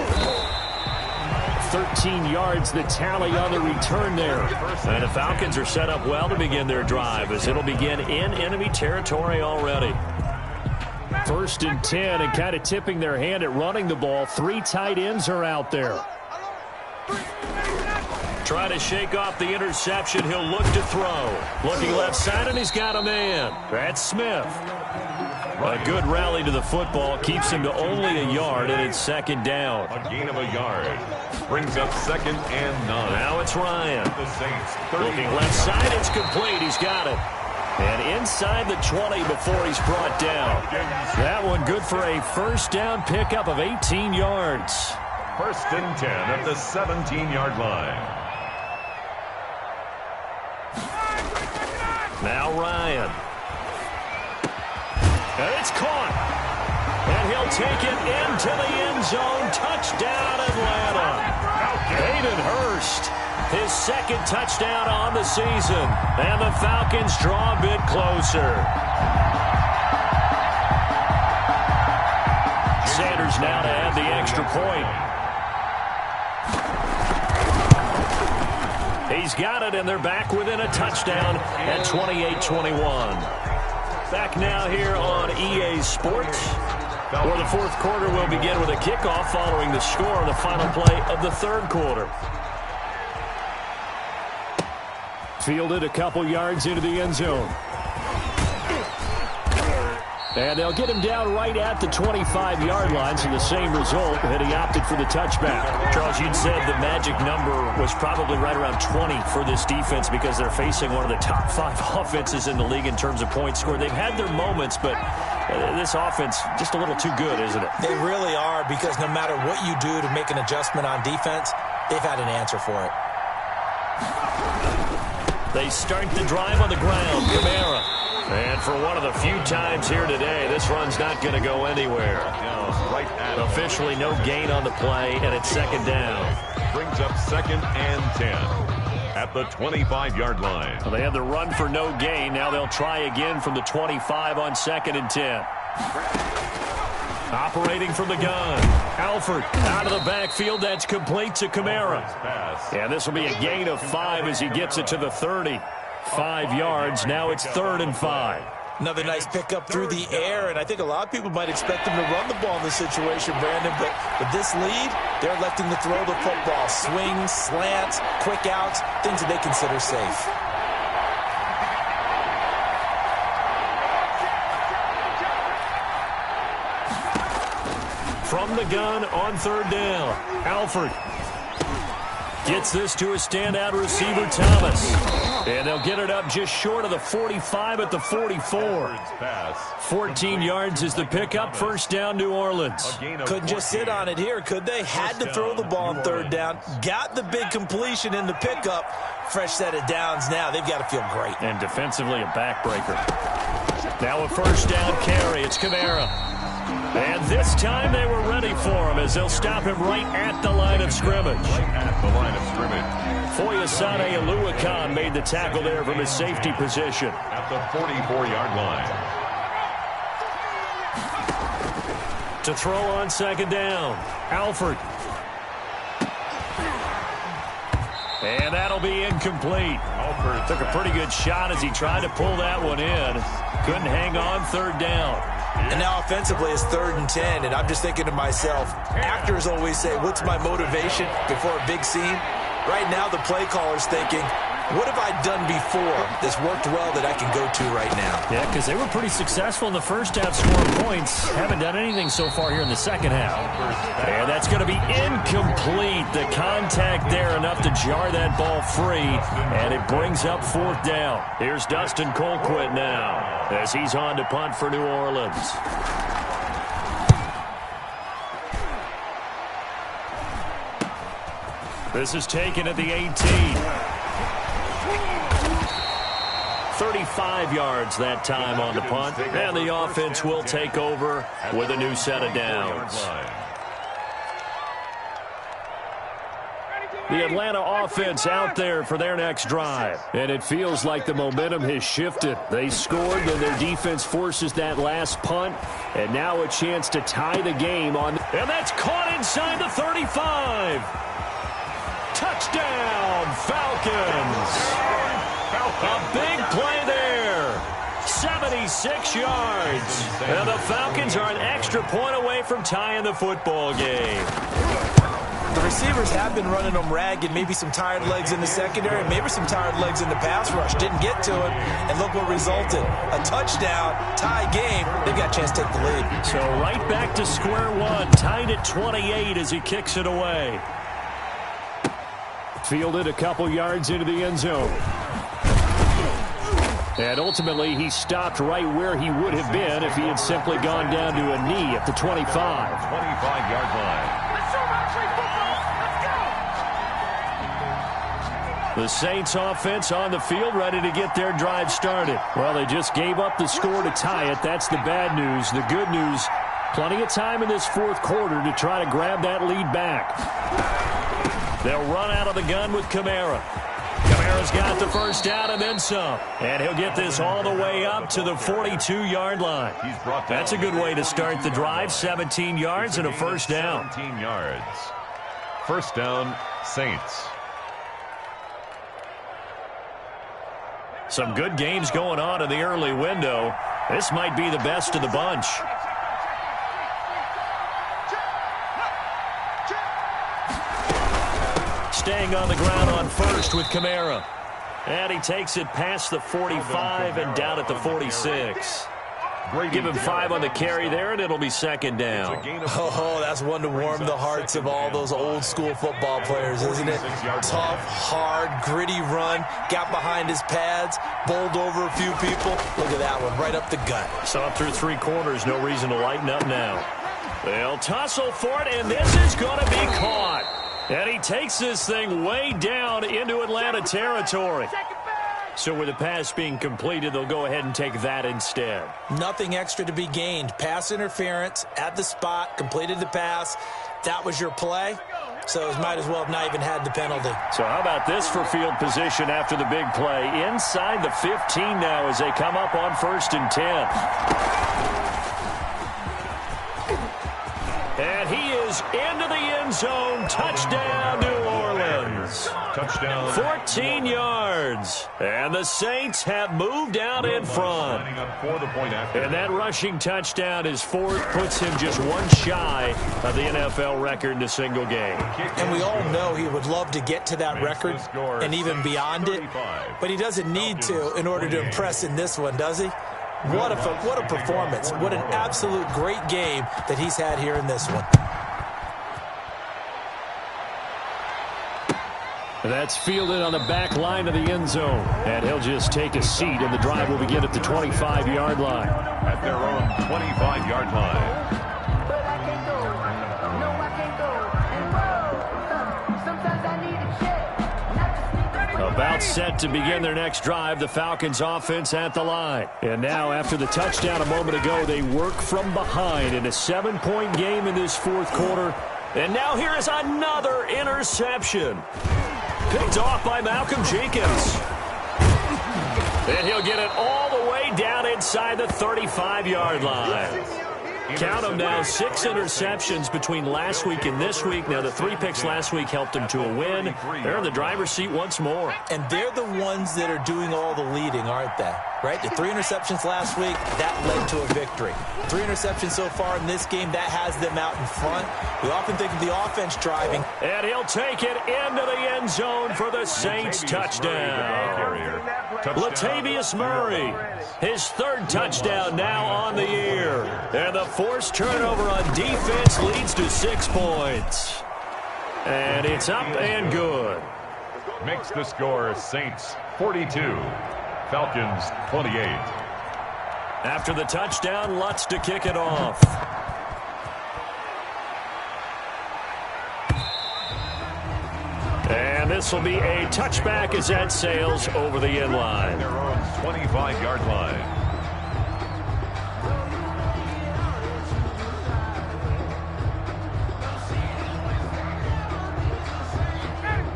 13 yards the tally on the return there. And the Falcons are set up well to begin their drive as it'll begin in enemy territory already. 1st and 10, and kind of tipping their hand at running the ball. 3 tight ends are out there. Trying to shake off the interception. He'll look to throw. Looking left side, and he's got a man. That's Smith. A good rally to the football. Keeps him to only a yard, and it's second down. A gain of a yard. Brings up 2nd and 9. Now it's Ryan. The Saints. Looking left side, it's complete. He's got it. And inside the 20 before he's brought down. That one good for a first down pickup of 18 yards. 1st and 10 at the 17-yard line. Now Ryan. And it's caught. And he'll take it into the end zone. Touchdown, Atlanta. Hayden Hurst. His 2nd touchdown on the season. And the Falcons draw a bit closer. Sanders now to add the extra point. He's got it, and they're back within a touchdown at 28-21. Back now here on EA Sports, where the 4th quarter will begin with a kickoff following the score on the final play of the 3rd quarter. Fielded a couple yards into the end zone. And they'll get him down right at the 25-yard line, so the same result, and he opted for the touchback. Charles, you'd said the magic number was probably right around 20 for this defense because they're facing one of the top 5 offenses in the league in terms of points scored. They've had their moments, but this offense just a little too good, isn't it? They really are, because no matter what you do to make an adjustment on defense, they've had an answer for it. They start the drive on the ground. Kamara. And for one of the few times here today, this run's not going to go anywhere. Officially no gain on the play, and it's 2nd down. Brings up 2nd and 10 at the 25-yard line. Well, they had the run for no gain. Now they'll try again from the 25 on 2nd and 10. Operating from the gun. Alford out of the backfield. That's complete to Kamara. And this will be a gain of 5 as he gets it to the 30. 5 yards. Now it's 3rd and 5. Another nice pickup through the air, and I think a lot of people might expect them to run the ball in this situation, Brandon, but with this lead, they're electing to throw the football. Swings, slants, quick outs, things that they consider safe. From the gun on 3rd down, Alford gets this to a standout receiver, Thomas. And they'll get it up just short of the 45 at the 44. 14 yards is the pickup. First down, New Orleans. Couldn't just sit on it here, could they? Had to throw the ball on 3rd down. Got the big completion in the pickup. Fresh set of downs now. They've got to feel great. And defensively, a backbreaker. Now a first down carry. It's Kamara. And this time they were ready for him as they'll stop him right at the line of scrimmage. Right at the line of scrimmage. Foyesade Oluwakan made the tackle there from his safety position. At the 44-yard line. To throw on 2nd down, Alford. And that'll be incomplete. Alford took a pretty good shot as he tried to pull that one in. Couldn't hang on 3rd down. And now offensively it's 3rd and 10, and I'm just thinking to myself, actors always say, what's my motivation before a big scene? Right now the play caller's thinking, What have I done before that's worked well that I can go to right now? Yeah, because they were pretty successful in the first half scoring points. Haven't done anything so far here in the second half. And that's going to be incomplete. The contact there enough to jar that ball free, and it brings up fourth down. Here's Dustin Colquitt now as he's on to punt for New Orleans. This is taken at the 18. 35 yards that time on the punt. And the offense will take over with a new set of downs. The Atlanta offense out there for their next drive. And it feels like the momentum has shifted. They scored, then their defense forces that last punt. And now a chance to tie the game on. And that's caught inside the 35. Touchdown, Falcons. A big play there. 76 yards. And the Falcons are an extra point away from tying the football game. The receivers have been running them ragged. Maybe some tired legs in the secondary, maybe some tired legs in the pass rush. Didn't get to it, and look what resulted. A touchdown, tie game. They've got a chance to take the lead. So right back to square one. Tied at 28 as he kicks it away. Fielded a couple yards into the end zone. And ultimately, he stopped right where he would have been if he had simply gone down to a knee at the 25. 25-yard line. The Saints offense on the field ready to get their drive started. Well, they just gave up the score to tie it. That's the bad news. The good news, plenty of time in this fourth quarter to try to grab that lead back. They'll run out of the gun with Kamara. Kamara's got the first down and then some. And he'll get this all the way up to the 42-yard line. That's a good way to start the drive. 17 yards and a first down. 17 yards. First down, Saints. Some good games going on in the early window. This might be the best of the bunch. Staying on the ground on first with Kamara. And he takes it past the 45 and down at the 46. Give him 5 on the carry there, and it'll be second down. Oh, that's one to warm the hearts of all those old-school football players, isn't it? Tough, hard, gritty run. Got behind his pads, bowled over a few people. Look at that one, right up the gut. Saw through 3 quarters, no reason to lighten up now. They'll tussle for it, and this is going to be caught. And he takes this thing way down into Atlanta territory. So with the pass being completed, they'll go ahead and take that instead. Nothing extra to be gained. Pass interference at the spot, completed the pass. That was your play. So it might as well have not even had the penalty. So how about this for field position after the big play? Inside the 15 now as they come up on 1st and 10. And he is into the end zone. Touchdown, New Orleans. Touchdown. 14 yards. And the Saints have moved out in front. And that rushing touchdown is 4th, puts him just one shy of the NFL record in a single game. And we all know he would love to get to that record and even beyond it. But he doesn't need to in order to impress in this one, does he? What a performance. What an absolute great game that he's had here in this one. That's fielded on the back line of the end zone. And he'll just take a seat, and the drive will begin at the 25-yard line. At their own 25-yard line. But I can't go. No, I can't go. And sometimes I need a check. About set to begin their next drive, the Falcons offense at the line. And now, after the touchdown a moment ago, they work from behind in a 7-point game in this fourth quarter. And now here is another interception. Picked off by Malcolm Jenkins. And he'll get it all the way down inside the 35-yard line. Count them now, 6 interceptions between last week and this week. Now, the 3 picks last week helped them to a win. They're in the driver's seat once more. And they're the ones that are doing all the leading, aren't they? right? The 3 interceptions last week, that led to a victory. 3 interceptions so far in this game, that has them out in front. We often think of the offense driving. And he'll take it into the end zone for the Saints touchdown. Latavius Murray, his 3rd touchdown now on the year. And the forced turnover on defense leads to 6 points. And it's up and good. Makes the score Saints 42, Falcons 28. After the touchdown, Lutz to kick it off. And this will be a touchback as that sails over the end line. Their own 25-yard line.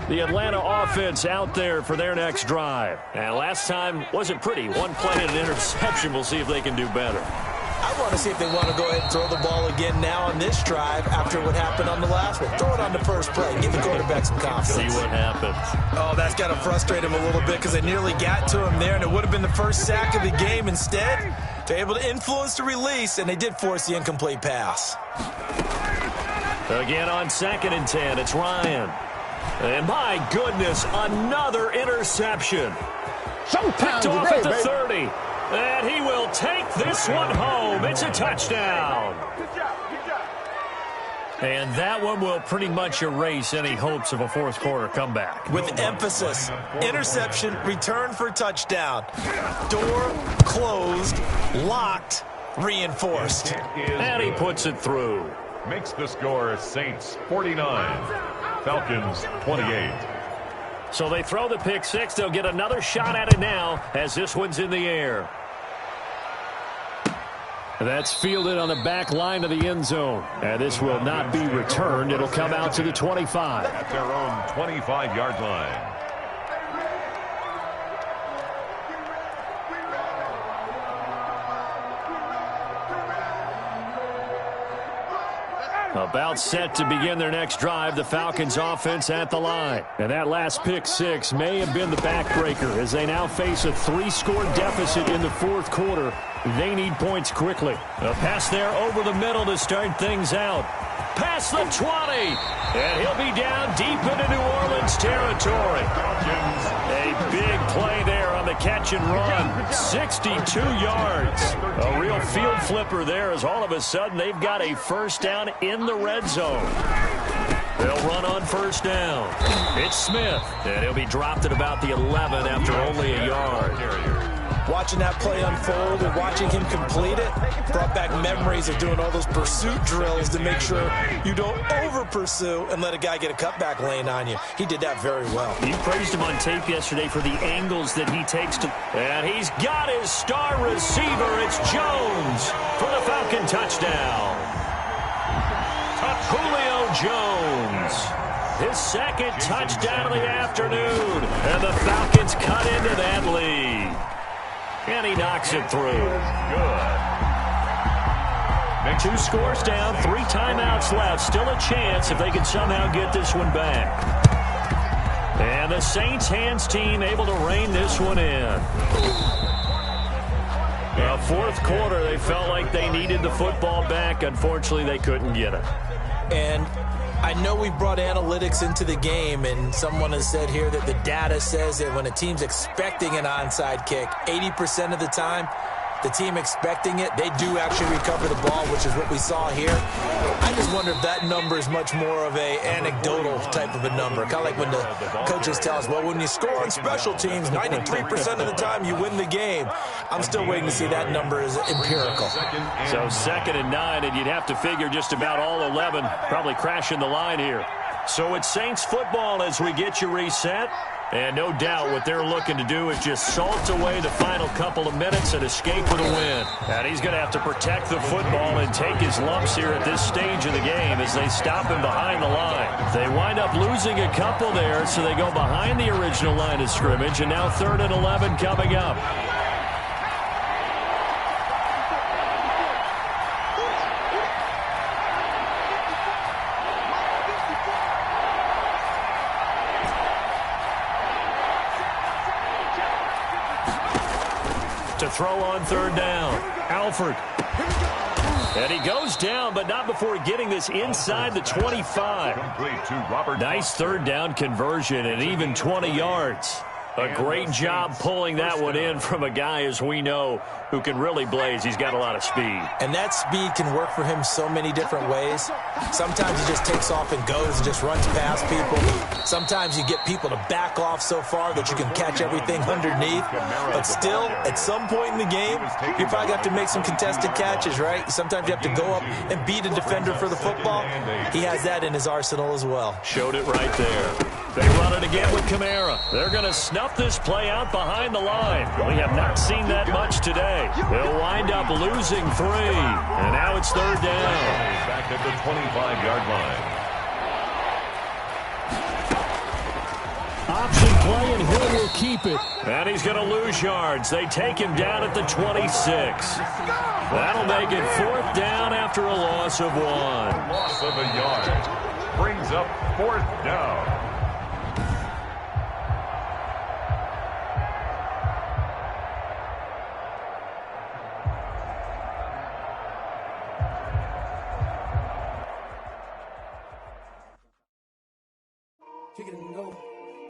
The Atlanta offense out there for their next drive. And last time wasn't pretty. 1 play and an interception. We'll see if they can do better. I want to see if they want to go ahead and throw the ball again now on this drive after what happened on the last one. Throw it on the first play. Give the quarterback some confidence. See what happens. Oh, that's got to frustrate him a little bit because they nearly got to him there, and it would have been the first sack of the game. Instead, they're able to influence the release, and they did force the incomplete pass. Again on 2nd and 10, it's Ryan. And my goodness, another interception. Picked off at the 30. And he will take this one home. It's a touchdown. And that one will pretty much erase any hopes of a 4th quarter comeback. With emphasis, interception, return for touchdown. Door closed, locked, reinforced. And he puts it through. Makes the score Saints 49, Falcons 28. So they throw the pick 6. They'll get another shot at it now as this one's in the air. That's fielded on the back line of the end zone. And this will not be returned. It'll come out to the 25. At their own 25-yard line. About set to begin their next drive, the Falcons offense at the line. And that last pick 6 may have been the backbreaker as they now face a 3-score deficit in the 4th quarter. They need points quickly. A pass there over the middle to start things out. Past the 20. And he'll be down deep into New Orleans territory. A big play there on the catch and run. 62 yards. A real field flipper there as all of a sudden they've got a first down in the red zone. They'll run on first down. It's Smith. And he'll be dropped at about the 11 after only a yard. Watching that play unfold and watching him complete it brought back memories of doing all those pursuit drills to make sure you don't over-pursue and let a guy get a cutback lane on you. He did that very well. You praised him on tape yesterday for the angles that he takes to... And he's got his star receiver. It's Jones for the Falcon touchdown. Julio Jones. His 2nd touchdown of the afternoon. And the Falcons cut into that lead. And he knocks it through. Good. 2 scores down, 3 timeouts left. Still a chance if they can somehow get this one back. And the Saints hands team able to rein this one in. The 4th quarter, they felt like they needed the football back. Unfortunately, they couldn't get it. And I know we brought analytics into the game, and someone has said here that the data says that when a team's expecting an onside kick, 80% of the time, the team expecting it, they do actually recover the ball, which is what we saw here. I just wonder if that number is much more of a anecdotal type of a number. Kind of like when the coaches tell us, well, when you score on special teams, 93% of the time you win the game. I'm still waiting to see that number is empirical. So 2nd and 9, and you'd have to figure just about all 11 probably crashing the line here. So it's Saints football as we get you reset. And no doubt what they're looking to do is just salt away the final couple of minutes and escape with a win. And he's going to have to protect the football and take his lumps here at this stage of the game as they stop him behind the line. They wind up losing a couple there, so they go behind the original line of scrimmage, and now 3rd and 11 coming up. throw on third down. Alford. And he goes down, but not before getting this inside the 25. Complete to Robert. Nice third down conversion and even 20 yards. A great job pulling that one in from a guy, as we know, who can really blaze. He's got a lot of speed. And that speed can work for him so many different ways. Sometimes he just takes off and goes and just runs past people. Sometimes you get people to back off so far that you can catch everything underneath. But still, at some point in the game, you probably have to make some contested catches, right? Sometimes you have to go up and beat a defender for the football. He has that in his arsenal as well. Showed it right there. They run it again with Kamara. They're going to snuff this play out behind the line. We have not seen that much today. They'll wind up losing 3. And now it's third down. Back at the 25-yard line. Option play, and Hill will keep it. And he's going to lose yards. They take him down at the 26. That'll make it fourth down after a loss of 1. Loss of a yard. Brings up fourth down. Kick it and go.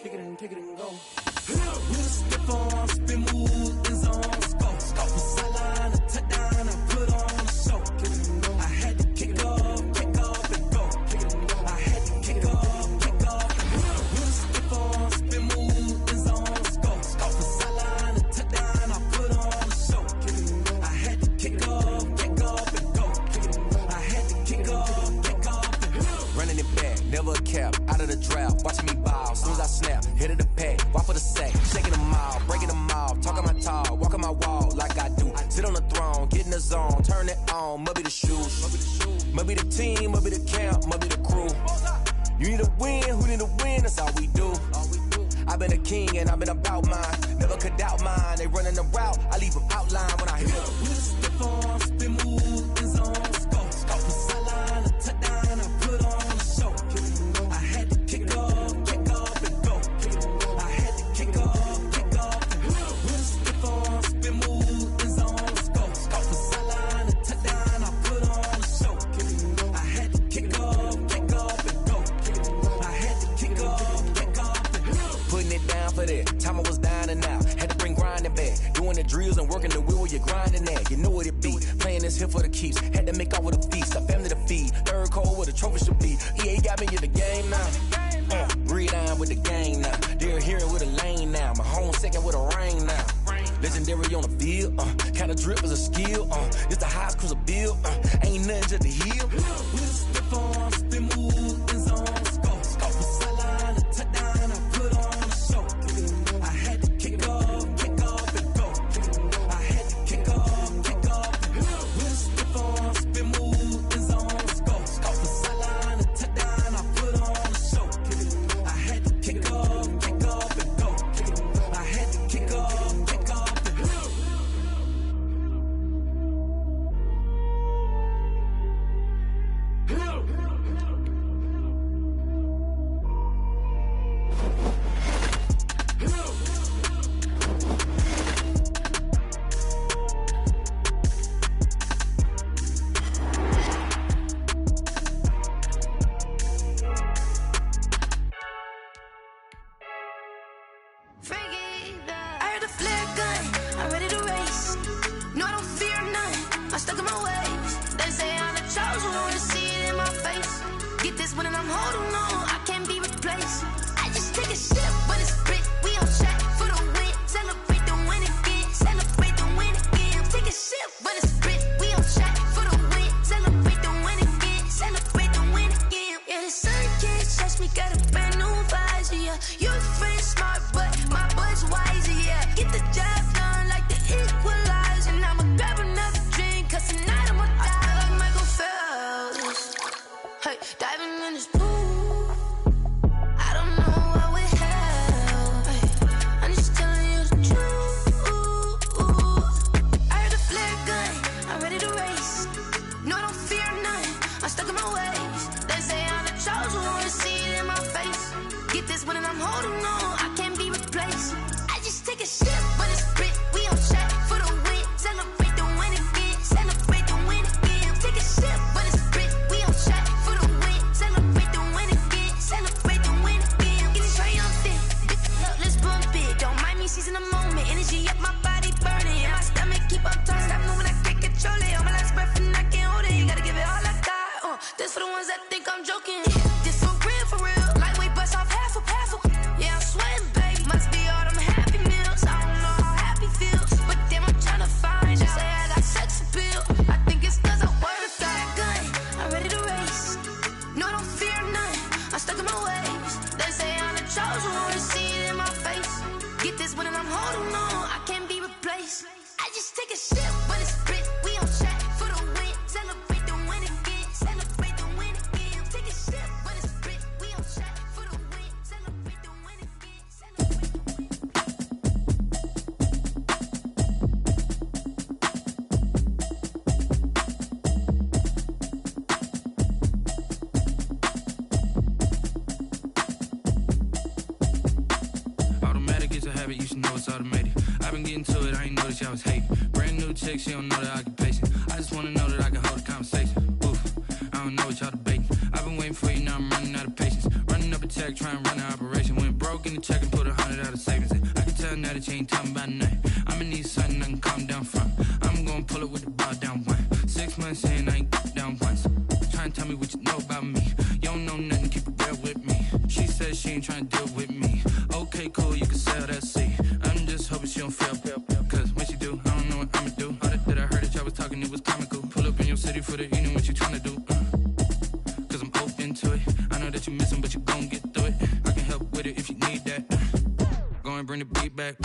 Kick it and kick it and go. With a stiff arm, spin move, in zone, scope. Scope from sideline to touchdown, I put on a show. Kick it and go. I had to kick off and go. Kick it and go. I had to kick off and go. With a stiff arm, spin move, in zone, scope. Scope from sideline to touchdown, I put on a show. Kick it and go. I had to kick off and go. Kick it and go. I had to kick off and go. Running it back, never a cap, out of the draft. Watching me bow, soon as I snap, hit of the pack, walk for the sack, shaking them all, breaking them all, talking my tall, walking my wall like I do. Sit on the throne, get in the zone, turn it on, maybe the shoes, maybe the team, maybe the camp, maybe the crew. You need a win, who need a win? That's all we do. I've been a king and I've been about mine, never could doubt mine. They running the route, I leave them outline when I hit them. With a stiff arm, spin move, in zone, scope, scope from sideline to touchdown, I put on a show. I had to kick off and go. I had to kick off and go. With a stiff arm, spin move, in zone, scope, scope from sideline to touchdown, I put on a show. I had to kick off and go. I had to kick off and go. Putting it down for that. Time I was down and out. Had to bring grinding back. Doing the drills and working the wheel where you're grinding at. You know what it be. Playing this here for the keeps. Had to make off with a feast. A family to feed. Third cold where the trophy should be. EA got me in the game now. Breathe down with the gang now. They're here with a lane now. My home second with a rain now. Legendary on the field. Kinda drip is a skill. It's the highest cruiser bill. Ain't nothing to the heel. With a stiff arm, spin move, in zone, scope. Scope from sideline to touchdown, I put on a show. I had to kick off and go. I had to kick off and go. With a stiff arm, spin move, in zone, scope. Scope from sideline to touchdown, I put on a show. I had to kick off and go. I had to kick off and go. This for the ones that think I'm joking. This for real. Lightweight bust off half a. Yeah, I'm sweating, babe. Must be all them happy meals. I don't know how happy feels, but damn, I'm tryna find. She say I got sex appeal. I think it's 'cause I work that gun. I'm ready to race. No, don't fear none. I'm stuck in my ways. They say I'm the chosen one. See it in my face. Get this one and I'm holding on. I can't be replaced. I just take a sip, but it's split. We on chat for the win. Celebrate the win again. Celebrate the win again. Take a sip, but it's split. We on chat for the win. Celebrate the win again. Automatic is a habit, you should know it's automated. I've been getting to it, I ain't noticed y'all was hating. Brand new chick, she don't know the occupation. I just wanna know that I can hold a conversation. Oof, I don't know what y'all debating. I've been waiting for you, now I'm running out of patience. Running up a check, trying to run an operation. Went broke in the check and put 100 out of savings in. I can tell now that you ain't talking about nothing. I'ma need something I can calm down from. I'm gonna pull it with the bar down one. 6 months in, I ain't down once. Try and tell me what you know about me. You don't know nothing, keep it real with me. She says she ain't trying to deal with me. Okay, cool, you can sell that seat. I'm just hoping she don't fail. Cause when she do, I don't know what I'ma do. All that I heard that y'all was talking, it was comical. Pull up in your city for the evening, what you tryna do? Cause I'm open to it. I know that you missing, but you gon' get through it. I can help with it if you need that. Go and bring the beat back.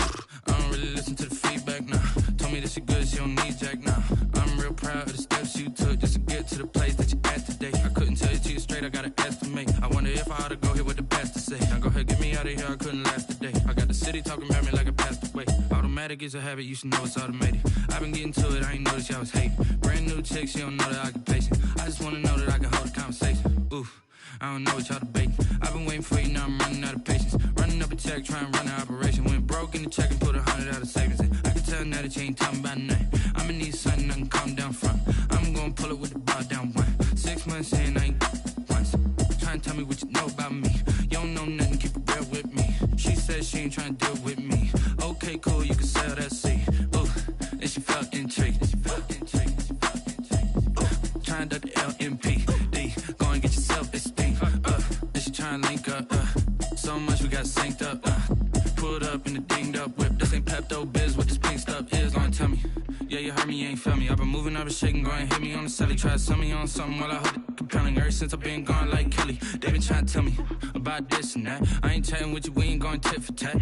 I don't really listen to the feedback, nah. Told me that she good, she don't need jack, nah. I'm real proud of the steps you took just to get to the place that you at today. I couldn't tell you to you straight, I gotta estimate. I wonder if I ought to go here with the pastor say. Now go ahead, get me out of here, I couldn't last today. I got the city talking about me like I passed away. Automatic is a habit, you should know it's automated. I've been getting to it, I ain't noticed y'all was hating. Brand new chick, she don't know the occupation. I just wanna know that I can hold a conversation. Oof, I don't know what y'all debating. I've been waiting for you, now I'm running out of patience. Running up a check, trying to run an operation. Went broke in the check and put 100 out of savings in. I can tell now that you ain't talking about nothing. I'ma need something I can calm down from. I'm gonna pull it with the bar down one. 6 months in, I ain't once. Try and tell me what you know about me. You don't know nothing, keep it real with me. She says she ain't trying to deal with me. Okay, cool, you can sell that seat. Ooh, and she felt intrigued. Trying to duck the LMPD. Go and get your self-esteem. And she trying to link up. So much we got synced up. Pulled up in the dinged up whip. This ain't Pepto-Biz, what this pink stuff is. Long tell me. Yeah, you heard me, you ain't felt me. I've been moving, I've been shaking, go and hit me on the celly. Try to sell me on something while I hold it compelling. Ever since I've been gone like Kelly, they been trying to tell me about this and that. I ain't chatting with you, we ain't going tit for tat.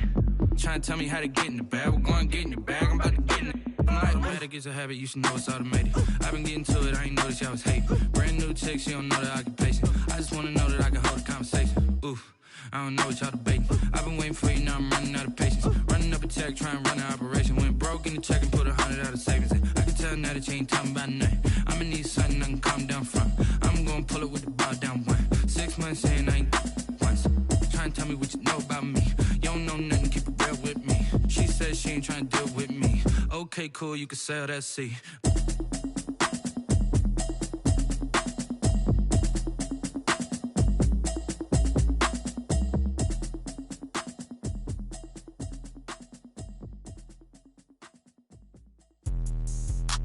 Trying to tell me how to get in the bag, we're going to get in the bag, I'm about to get in it. Automatic is a habit, you should know it's automated. I've been getting to it, I ain't noticed y'all was hating. Brand new chick, she don't know the occupation. I just wanna know that I can hold a conversation. Oof, I don't know what y'all debating. I've been waiting for you, now I'm running out of patience. Running up a check, trying to run an operation. Went broke in the check and put 100 out of savings in. I can tell now that you ain't talking about nothing. I'ma need something I can calm down from. I'm gonna pull it with the bar down one. 6 months in, I ain't once. Try and tell me what you know about me. You don't know nothing, keep it real with me. She says she ain't trying to deal with me. Okay, cool, you can sell that seat.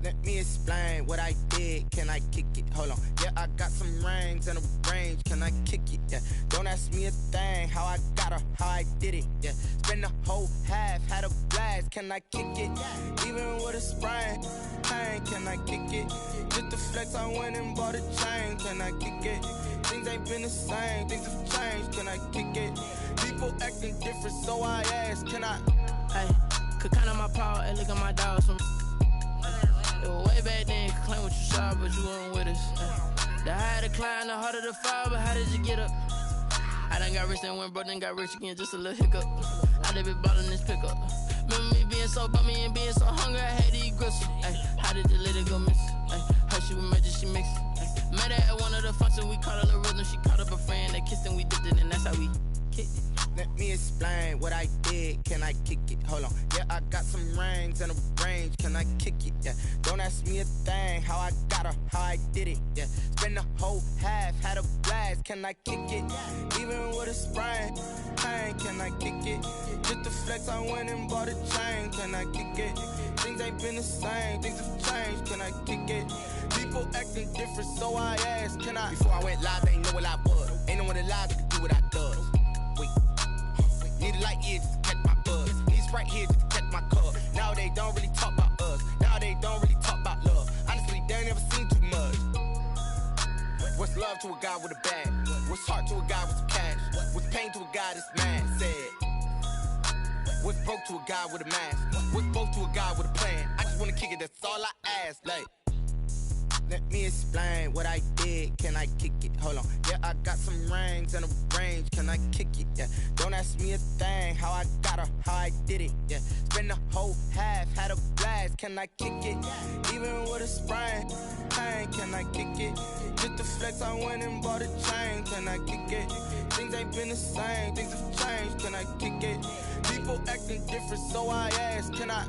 Let me explain what I did. Can I kick it? Hold on. Yeah, I got some rings and a range. Can I kick it? Yeah. Don't ask me a thing. How I got her, how I did it. Yeah. Spend the whole half, had a blast. Can I kick it? Even with a sprain. Pain, can I kick it? Just to flex, I went and bought a chain. Can I kick it? Things ain't been the same. Things have changed. Can I kick it? People acting different, so I ask. Can I? Hey, could count on my power and look at my dogs from. It was way back then, could claim what you saw, but you weren't with us. The higher the climb, the harder the fall, but how did you get up? I done got rich, then went broke, then got rich again, just a little hiccup. I done been ballin' this pickup. Remember me being so bummy and being so hungry, I had to eat gristle. Ay, how did the lady go miss? Ay, her she was magic, she mixed. Met her at one of the functions, we caught her the rhythm, she caught up a friend, they kissed and we dipped it, and that's how we kicked it. Let me explain what I did. Can I kick it? Hold on. Yeah, I got some rings and a range. Can I kick it? Yeah. Don't ask me a thing. How I got her, how I did it. Yeah. Spend the whole half, had a blast. Can I kick it? Even with a sprain. Pain, can I kick it? Just to flex, I went and bought a chain. Can I kick it? Things ain't been the same. Things have changed. Can I kick it? People acting different, so I asked, can I? Before I went live, they ain't know what I was. Ain't no one alive that could do what I does. Wait, need a light here just to catch my buzz. Need Sprite here just to catch my cup. Now they don't really talk about us. Now they don't really talk about love. Honestly, they ain't never seen too much. What's love to a guy with a bag? What's heart to a guy with some cash? What's pain to a guy that's mad? Said. What's broke to a guy with a mask? What's both to a guy with a plan? I just wanna kick it, that's all I ask. Like, let me explain what I did. Can I kick it? Hold on. Yeah, I got some rings and a range. Can I kick it? Yeah. Don't ask me a thing. How I got her, how I did it. Yeah. Spend the whole half, had a blast. Can I kick it? Even with a sprain. Pain, can I kick it? Just the flex, I went and bought a chain. Can I kick it? Things ain't been the same. Things have changed. Can I kick it? People acting different, so I ask, can I?